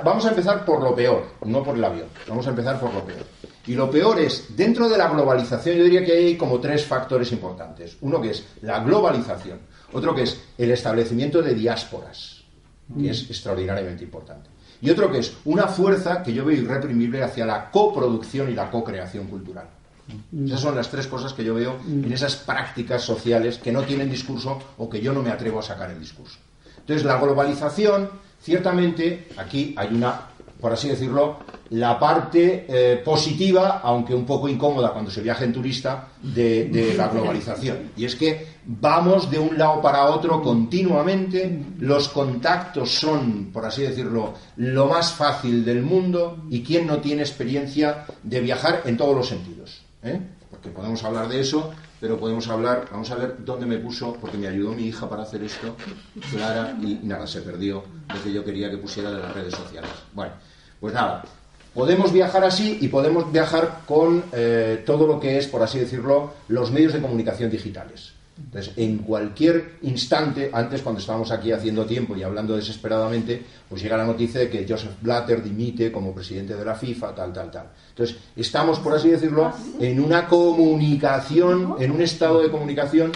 vamos a empezar por lo peor, no por el avión. Vamos a empezar por lo peor. Y lo peor es, dentro de la globalización, yo diría que hay como 3 factores importantes. Uno que es la globalización, otro que es el establecimiento de diásporas, que es extraordinariamente importante. Y otro que es una fuerza que yo veo irreprimible hacia la coproducción y la co-creación cultural. Esas son las 3 cosas que yo veo en esas prácticas sociales que no tienen discurso o que yo no me atrevo a sacar el discurso. Entonces, la globalización, ciertamente, aquí hay una, por así decirlo, la parte positiva, aunque un poco incómoda cuando se viaja en turista, de la globalización. Y es que vamos de un lado para otro continuamente, los contactos son, por así decirlo, lo más fácil del mundo, y quién no tiene experiencia de viajar en todos los sentidos. Porque podemos hablar de eso, pero podemos hablar, vamos a ver dónde me puso, porque me ayudó mi hija para hacer esto, Clara, y nada, se perdió lo que yo quería que pusiera de las redes sociales. Bueno, pues nada, podemos viajar así y podemos viajar con todo lo que es, por así decirlo, los medios de comunicación digitales. Entonces, en cualquier instante, antes cuando estábamos aquí haciendo tiempo y hablando desesperadamente, pues llega la noticia de que Joseph Blatter dimite como presidente de la FIFA, tal. Entonces, estamos, por así decirlo, en una comunicación, en un estado de comunicación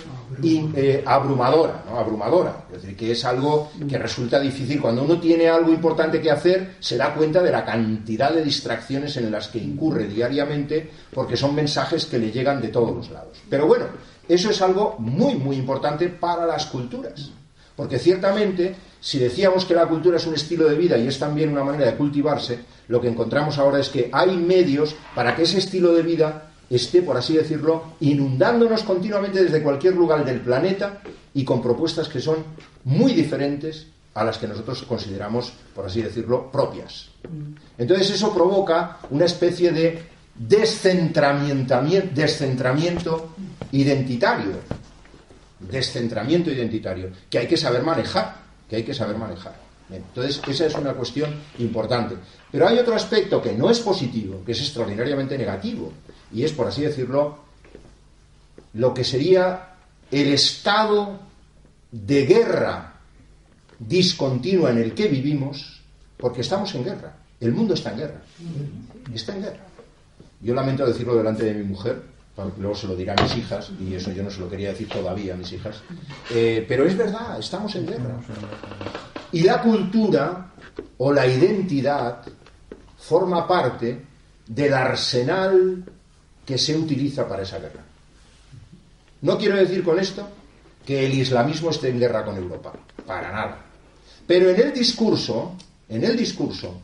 abrumadora, ¿no? Abrumadora. Es decir, que es algo que resulta difícil. Cuando uno tiene algo importante que hacer, se da cuenta de la cantidad de distracciones en las que incurre diariamente, porque son mensajes que le llegan de todos los lados. Pero bueno, eso es algo muy, muy importante para las culturas. Porque ciertamente, si decíamos que la cultura es un estilo de vida y es también una manera de cultivarse, lo que encontramos ahora es que hay medios para que ese estilo de vida esté, por así decirlo, inundándonos continuamente desde cualquier lugar del planeta y con propuestas que son muy diferentes a las que nosotros consideramos, por así decirlo, propias. Entonces eso provoca una especie de descentramiento identitario, que hay que saber manejar, Entonces, esa es una cuestión importante. Pero hay otro aspecto que no es positivo, que es extraordinariamente negativo, y es, por así decirlo, lo que sería el estado de guerra discontinua en el que vivimos, porque estamos en guerra. El mundo está en guerra. Yo lamento decirlo delante de mi mujer, luego se lo dirá a mis hijas, y eso yo no se lo quería decir todavía a mis hijas, pero es verdad, estamos en guerra. Y la cultura o la identidad forma parte del arsenal que se utiliza para esa guerra. No quiero decir con esto que el islamismo esté en guerra con Europa, para nada. Pero en el discurso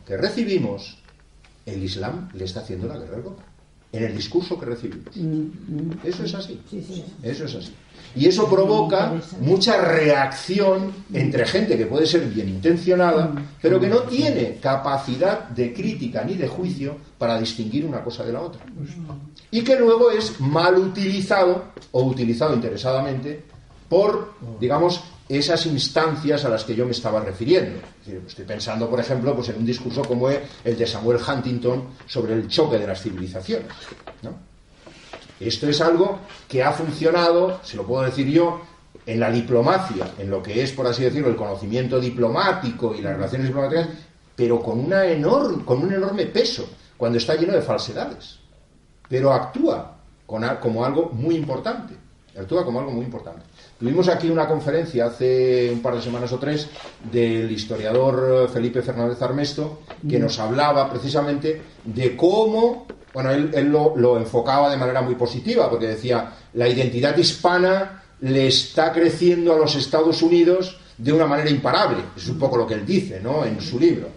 que recibimos, el Islam le está haciendo la guerra a Europa. En el discurso que recibimos. Eso es así. Eso es así. Y eso provoca mucha reacción entre gente que puede ser bien intencionada, pero que no tiene capacidad de crítica ni de juicio para distinguir una cosa de la otra. Y que luego es mal utilizado o utilizado interesadamente por, digamos, esas instancias a las que yo me estaba refiriendo. Estoy pensando, por ejemplo, pues en un discurso como el de Samuel Huntington sobre el choque de las civilizaciones, ¿no? Esto es algo que ha funcionado, se lo puedo decir yo, en la diplomacia, en lo que es, por así decirlo, el conocimiento diplomático y las relaciones diplomáticas, pero con un enorme peso, cuando está lleno de falsedades. Pero actúa como algo muy importante. Tuvimos aquí una conferencia hace un par de semanas o 3 del historiador Felipe Fernández Armesto, que nos hablaba precisamente de cómo, bueno, él lo enfocaba de manera muy positiva, porque decía, la identidad hispana le está creciendo a los Estados Unidos de una manera imparable. Es un poco lo que él dice, ¿no?, en su libro,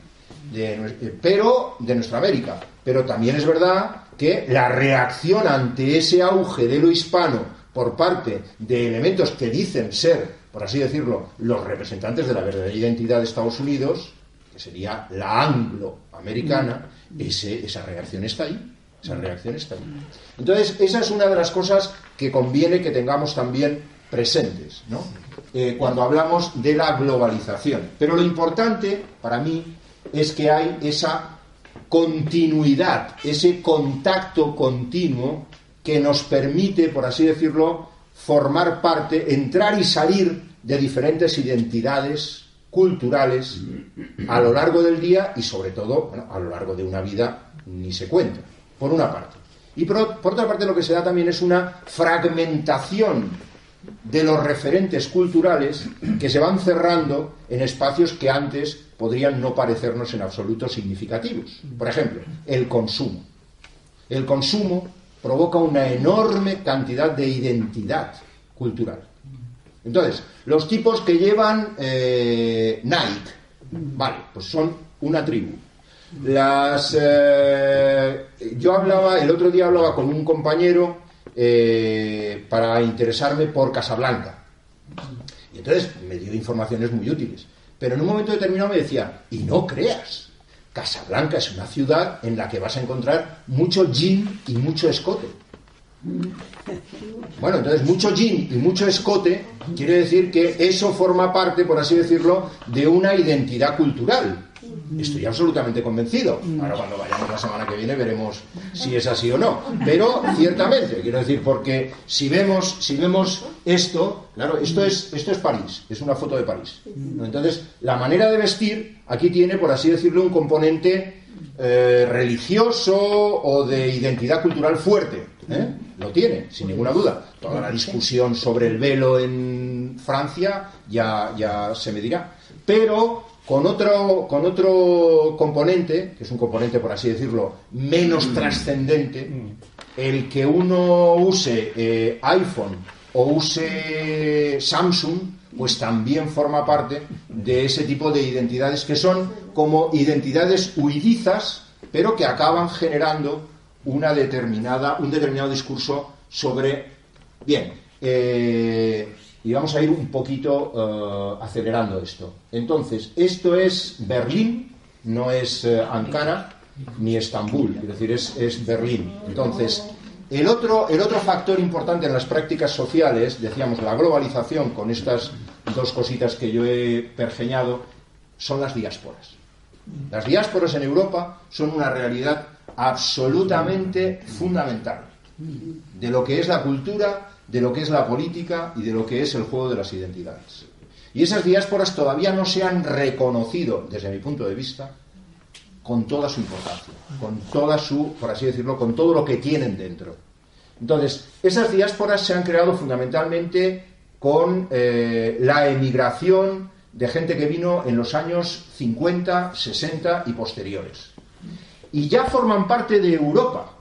pero de nuestra América. Pero también es verdad que la reacción ante ese auge de lo hispano por parte de elementos que dicen ser, por así decirlo, los representantes de la verdadera identidad de Estados Unidos, que sería la angloamericana, esa reacción está ahí. Entonces, esa es una de las cosas que conviene que tengamos también presentes, ¿no?, cuando hablamos de la globalización. Pero lo importante, para mí, es que hay esa continuidad, ese contacto continuo que nos permite, por así decirlo, formar parte, entrar y salir de diferentes identidades culturales a lo largo del día y sobre todo, bueno, a lo largo de una vida ni se cuenta, por una parte. Y por otra parte lo que se da también es una fragmentación de los referentes culturales que se van cerrando en espacios que antes podrían no parecernos en absoluto significativos. Por ejemplo, el consumo. El consumo provoca una enorme cantidad de identidad cultural. Entonces, los tipos que llevan Nike, vale, pues son una tribu. El otro día hablaba con un compañero para interesarme por Casablanca. Y entonces me dio informaciones muy útiles. Pero en un momento determinado me decía, y no creas, Casablanca es una ciudad en la que vas a encontrar mucho gin y mucho escote. Bueno, entonces mucho gin y mucho escote quiere decir que eso forma parte, por así decirlo, de una identidad cultural. Estoy absolutamente convencido. Ahora cuando vayamos la semana que viene veremos si es así o no. Pero ciertamente, quiero decir, porque si vemos esto, claro, esto es París, es una foto de París. Entonces, la manera de vestir aquí tiene, por así decirlo, un componente religioso o de identidad cultural fuerte. Lo tiene, sin ninguna duda. Toda la discusión sobre el velo en Francia ya se me dirá. Pero con otro componente, que es un componente, por así decirlo, menos trascendente, el que uno use iPhone o use Samsung, pues también forma parte de ese tipo de identidades que son como identidades huidizas, pero que acaban generando un determinado discurso sobre... Bien, y vamos a ir un poquito acelerando esto. Entonces, esto es Berlín, no es Ankara ni Estambul, es decir, es Berlín. Entonces, el otro factor importante en las prácticas sociales, decíamos, la globalización, con estas dos cositas que yo he pergeñado, son las diásporas. Las diásporas en Europa son una realidad absolutamente fundamental de lo que es la cultura, de lo que es la política y de lo que es el juego de las identidades. Y esas diásporas todavía no se han reconocido, desde mi punto de vista, con toda su importancia, con toda su, por así decirlo, con todo lo que tienen dentro. Entonces, esas diásporas se han creado fundamentalmente con la emigración de gente que vino en los años 50, 60 y posteriores. Y ya forman parte de Europa,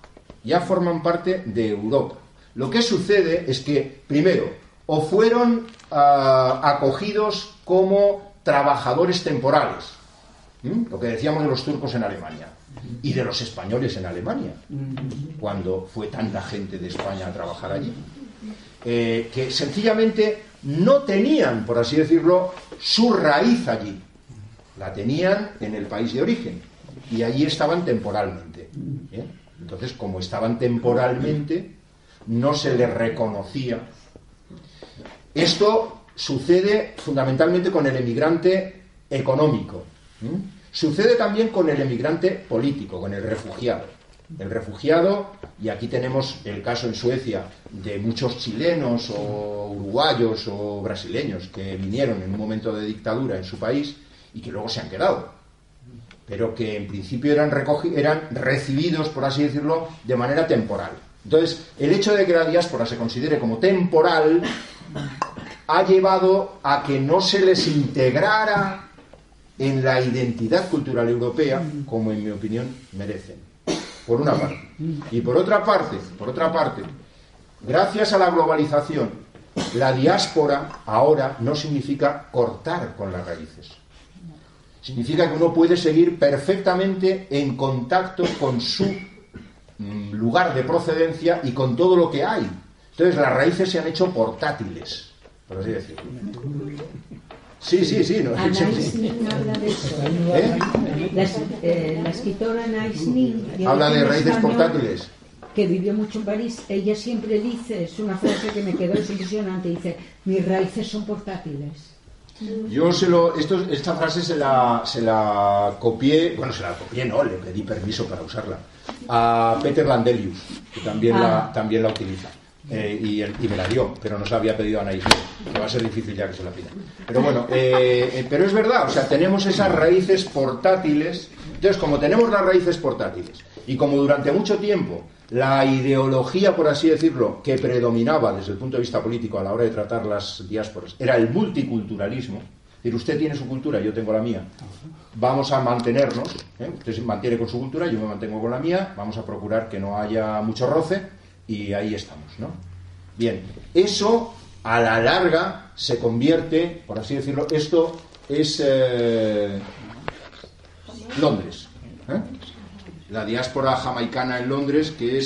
Lo que sucede es que, primero, o fueron acogidos como trabajadores temporales, lo que decíamos de los turcos en Alemania y de los españoles en Alemania, cuando fue tanta gente de España a trabajar allí, que sencillamente no tenían, por así decirlo, su raíz allí, la tenían en el país de origen y allí estaban temporalmente. Entonces, como estaban temporalmente, no se les reconocía. Esto sucede fundamentalmente con el emigrante económico. Sucede también con el emigrante político, con el refugiado. El refugiado, y aquí tenemos el caso en Suecia de muchos chilenos o uruguayos o brasileños que vinieron en un momento de dictadura en su país y que luego se han quedado, pero que en principio eran recibidos, por así decirlo, de manera temporal. Entonces, el hecho de que la diáspora se considere como temporal ha llevado a que no se les integrara en la identidad cultural europea como, en mi opinión, merecen. Por una parte. Y por otra parte, gracias a la globalización, la diáspora ahora no significa cortar con las raíces. Significa que uno puede seguir perfectamente en contacto con su lugar de procedencia y con todo lo que hay. Entonces las raíces se han hecho portátiles, por así decirlo. Sí. No, Anais Nin habla de eso. La escritora Anais Nin habla de raíces portátiles. Que vivió mucho en París. Ella siempre dice, es una frase que me quedó impresionante, dice: mis raíces son portátiles. Yo esta frase se la copié, no, le pedí permiso para usarla a Peter Landelius, que también la utiliza. y me la dio, pero no se la había pedido a Anaís, que va a ser difícil ya que se la pida. Pero bueno, pero es verdad, o sea, tenemos esas raíces portátiles. Entonces, como tenemos las raíces portátiles y como durante mucho tiempo la ideología, por así decirlo, que predominaba desde el punto de vista político a la hora de tratar las diásporas era el multiculturalismo, es decir, usted tiene su cultura, yo tengo la mía, vamos a mantenernos, usted se mantiene con su cultura, yo me mantengo con la mía, vamos a procurar que no haya mucho roce y ahí estamos, ¿no? Bien, eso a la larga se convierte, por así decirlo, esto es Londres, la diáspora jamaicana en Londres, que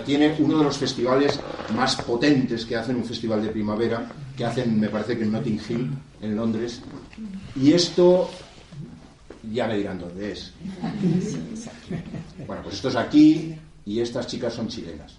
tiene uno de los festivales más potentes que hacen, un festival de primavera que hacen, me parece que en Notting Hill, en Londres, y esto ya me dirán dónde es. Bueno, pues esto es aquí y estas chicas son chilenas.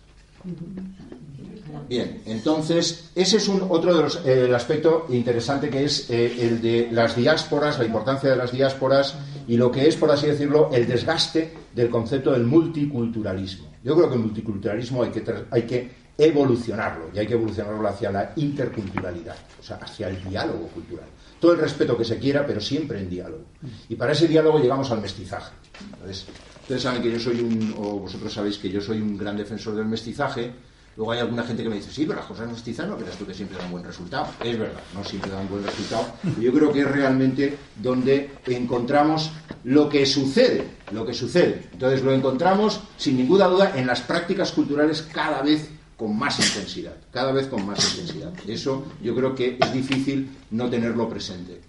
Bien, entonces ese es otro de los el aspecto interesante, que es el de las diásporas, la importancia de las diásporas y lo que es, por así decirlo, el desgaste del concepto del multiculturalismo. Yo creo que el multiculturalismo hay que evolucionarlo, y hay que evolucionarlo hacia la interculturalidad, o sea, hacia el diálogo cultural. Todo el respeto que se quiera, pero siempre en diálogo. Y para ese diálogo llegamos al mestizaje. Entonces, ustedes saben que yo soy o vosotros sabéis que yo soy un gran defensor del mestizaje. Luego hay alguna gente que me dice, sí, pero las cosas mestizas no creas tú que siempre dan buen resultado. Es verdad, no siempre dan buen resultado. Yo creo que es realmente donde encontramos lo que sucede. Entonces lo encontramos, sin ninguna duda, en las prácticas culturales cada vez con más intensidad. Eso yo creo que es difícil no tenerlo presente.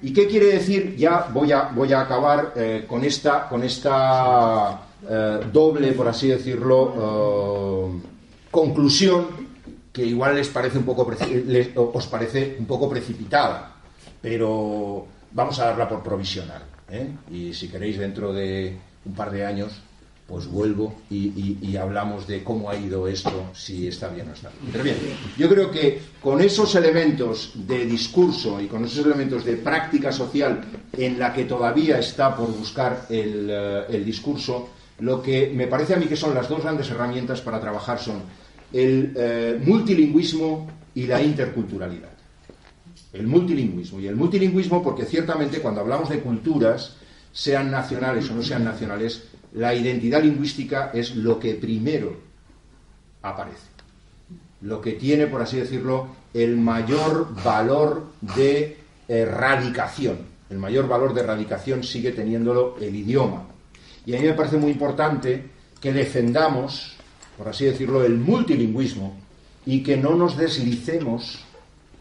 ¿Y qué quiere decir? Ya voy a acabar con esta doble, por así decirlo, conclusión, que igual os parece un poco precipitada, pero vamos a darla por provisional, y si queréis dentro de un par de años pues vuelvo y hablamos de cómo ha ido esto, si está bien o está bien. Pero bien, yo creo que con esos elementos de discurso y con esos elementos de práctica social en la que todavía está por buscar el discurso, lo que me parece a mí que son las dos grandes herramientas para trabajar son el multilingüismo y la interculturalidad. El multilingüismo porque ciertamente cuando hablamos de culturas, sean nacionales o no sean nacionales, la identidad lingüística es lo que primero aparece, lo que tiene, por así decirlo, el mayor valor de radicación. El mayor valor de radicación sigue teniéndolo el idioma. Y a mí me parece muy importante que defendamos, por así decirlo, el multilingüismo y que no nos deslicemos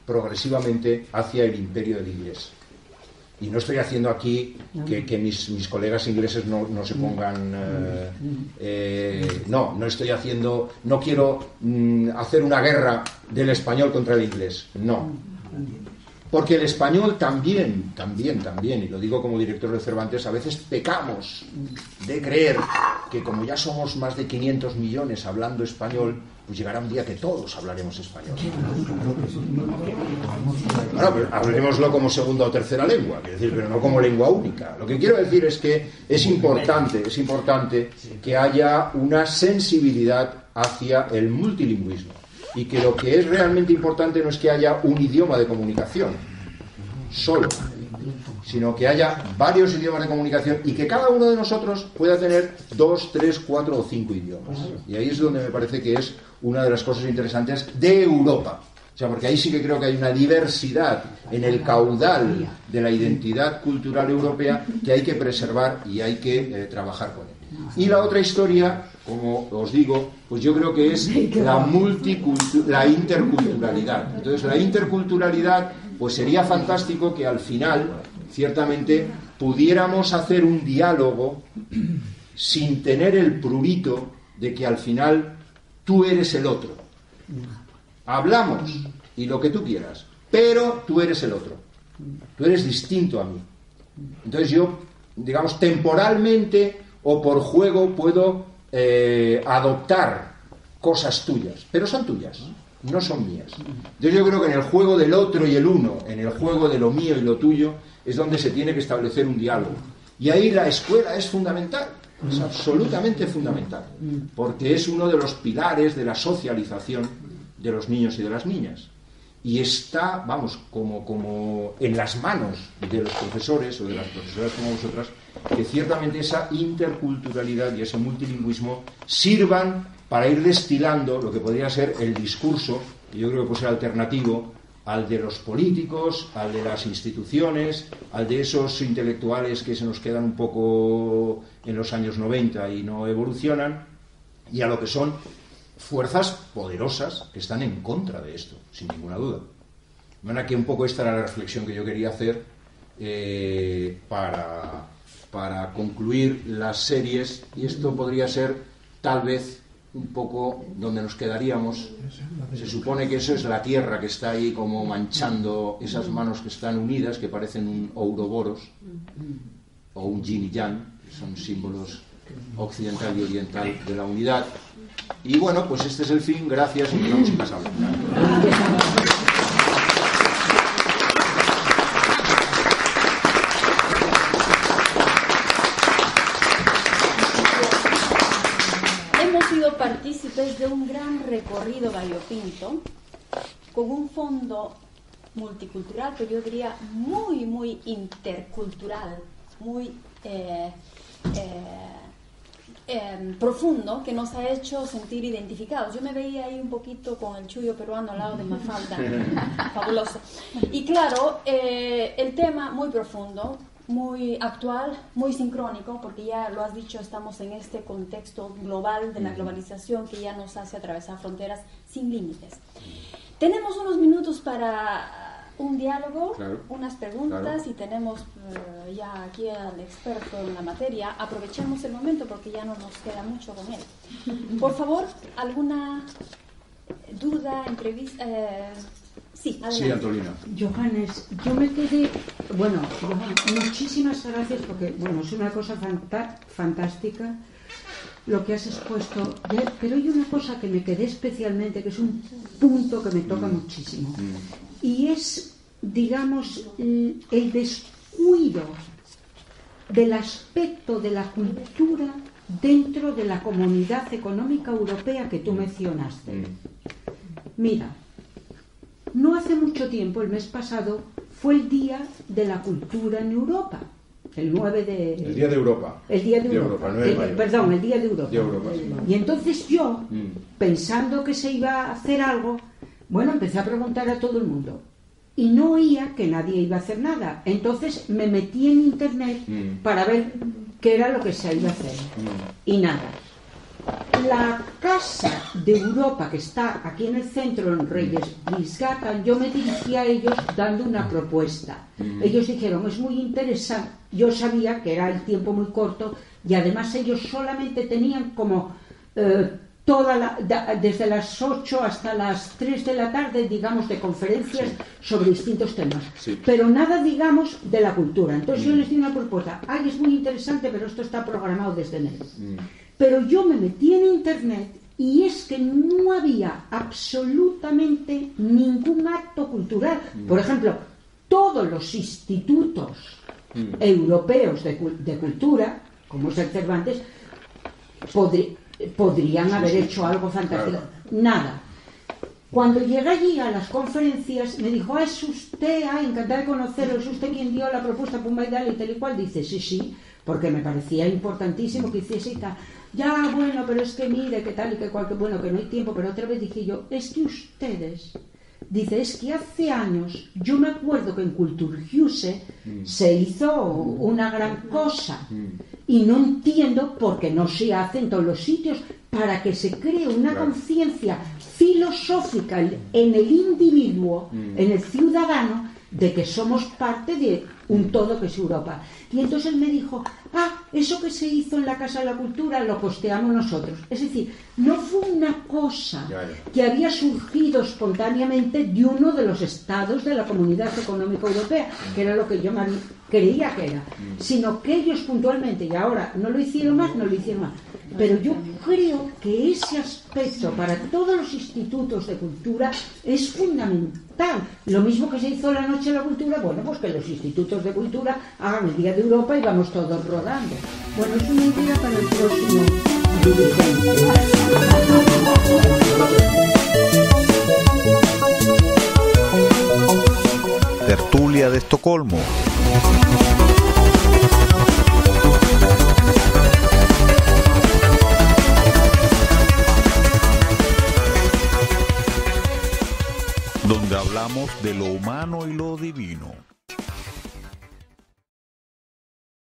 progresivamente hacia el imperio del inglés. Y no estoy haciendo aquí que mis colegas ingleses no se pongan... no quiero hacer una guerra del español contra el inglés. No. Porque el español también, y lo digo como director de Cervantes, a veces pecamos de creer que como ya somos más de 500 millones hablando español, pues llegará un día que todos hablaremos español. Bueno, pues hablemoslo como segunda o tercera lengua, quiero decir, pero no como lengua única. Lo que quiero decir es que es importante que haya una sensibilidad hacia el multilingüismo. Y que lo que es realmente importante no es que haya un idioma de comunicación solo, sino que haya varios idiomas de comunicación y que cada uno de nosotros pueda tener 2, 3, 4 o 5 idiomas. Y ahí es donde me parece que es una de las cosas interesantes de Europa. O sea, porque ahí sí que creo que hay una diversidad en el caudal de la identidad cultural europea que hay que preservar y hay que trabajar con él. Y la otra historia, como os digo, pues yo creo que es la interculturalidad. Entonces, la interculturalidad, pues sería fantástico que al final, ciertamente, pudiéramos hacer un diálogo sin tener el prurito de que al final tú eres el otro. Hablamos y lo que tú quieras, pero tú eres el otro. Tú eres distinto a mí. Entonces yo, digamos, temporalmente o por juego puedo adoptar cosas tuyas, pero son tuyas, no son mías. Entonces yo creo que en el juego del otro y el uno, en el juego de lo mío y lo tuyo, es donde se tiene que establecer un diálogo. Y ahí la escuela es fundamental, es absolutamente fundamental, porque es uno de los pilares de la socialización de los niños y de las niñas. Y está, vamos, como en las manos de los profesores o de las profesoras como vosotras, que ciertamente esa interculturalidad y ese multilingüismo sirvan para ir destilando lo que podría ser el discurso, que yo creo que puede ser alternativo al de los políticos, al de las instituciones, al de esos intelectuales que se nos quedan un poco en los años 90 y no evolucionan, y a lo que son fuerzas poderosas que están en contra de esto, sin ninguna duda. De manera que un poco esta era la reflexión que yo quería hacer para concluir las series, y esto podría ser tal vez un poco donde nos quedaríamos. Se supone que eso es la tierra que está ahí como manchando esas manos que están unidas, que parecen un ouroboros o un yin y yang, que son símbolos occidental y oriental de la unidad. Y bueno, pues este es el fin. Gracias y nos vemos en Hemos sido partícipes de un gran recorrido variopinto con un fondo multicultural, pero yo diría muy intercultural, muy profundo, que nos ha hecho sentir identificados. Yo me veía ahí un poquito con el chullo peruano al lado de Mafalda, fabuloso. Y claro, el tema muy profundo, muy actual, muy sincrónico, porque ya lo has dicho, estamos en este contexto global de la globalización que ya nos hace atravesar fronteras sin límites. Tenemos unos minutos para un diálogo, claro, unas preguntas, claro, y tenemos ya aquí al experto en la materia. Aprovechemos el momento porque ya no nos queda mucho con él. Por favor, ¿alguna duda, entrevista? Sí, adelante. Sí, Antolina. Johannes, yo me quedé... Bueno, muchísimas gracias porque, bueno, es una cosa fantástica lo que has expuesto, pero hay una cosa que me quedé especialmente, que es un punto que me toca muchísimo, y es, digamos, el descuido del aspecto de la cultura dentro de la Comunidad Económica Europea que tú mencionaste. Mira, no hace mucho tiempo, el mes pasado, fue el Día de la Cultura en Europa. El 9 de... El Día de Europa. El Día de Europa. 9 de mayo. Perdón, el Día de Europa. De Europa, sí. Y entonces yo, pensando que se iba a hacer algo, bueno, empecé a preguntar a todo el mundo. Y no oía que nadie iba a hacer nada. Entonces me metí en internet para ver qué era lo que se iba a hacer. Y nada. La Casa de Europa, que está aquí en el centro, en Reyes-Bisgatan, yo me dirigí a ellos dando una propuesta. Ellos dijeron, es muy interesante. Yo sabía que era el tiempo muy corto y además ellos solamente tenían como desde las 8 hasta las 3 de la tarde, digamos, de conferencias sobre distintos temas. Sí. Pero nada, digamos, de la cultura. Entonces yo les di una propuesta. Ay, es muy interesante, pero esto está programado desde enero. Pero yo me metí en internet y es que no había absolutamente ningún acto cultural. Por ejemplo, todos los institutos europeos de cultura, como es el Cervantes, podrían haber hecho algo fantástico. Nada. Cuando llegué allí a las conferencias, me dijo, es usted, encantada de conocerlo, es usted quien dio la propuesta Pumbaidal y tal y cual. Dice, sí, porque me parecía importantísimo que hiciese y tal. Ya, bueno, pero es que mire, que tal y que cual, que bueno, que no hay tiempo. Pero otra vez dije yo, es que ustedes... Dice, es que hace años, yo me acuerdo que en Kulturhuse se hizo una gran cosa y no entiendo por qué no se hace en todos los sitios para que se cree una conciencia filosófica en el individuo, en el ciudadano, de que somos parte de un todo que es Europa. Y entonces él me dijo, eso que se hizo en la Casa de la Cultura lo costeamos nosotros. Es decir, no fue una cosa que había surgido espontáneamente de uno de los estados de la Comunidad Económica Europea, que era lo que yo creía que era, sino que ellos puntualmente, y ahora no lo hicieron más. Pero yo creo que ese aspecto para todos los institutos de cultura es fundamental. Lo mismo que se hizo la Noche de la Cultura, bueno, pues que los institutos de cultura hagan el Día de Europa y vamos todos rodando. Bueno, es una idea para el próximo dirigente. Tertulia de Estocolmo. Donde hablamos de lo humano y lo divino.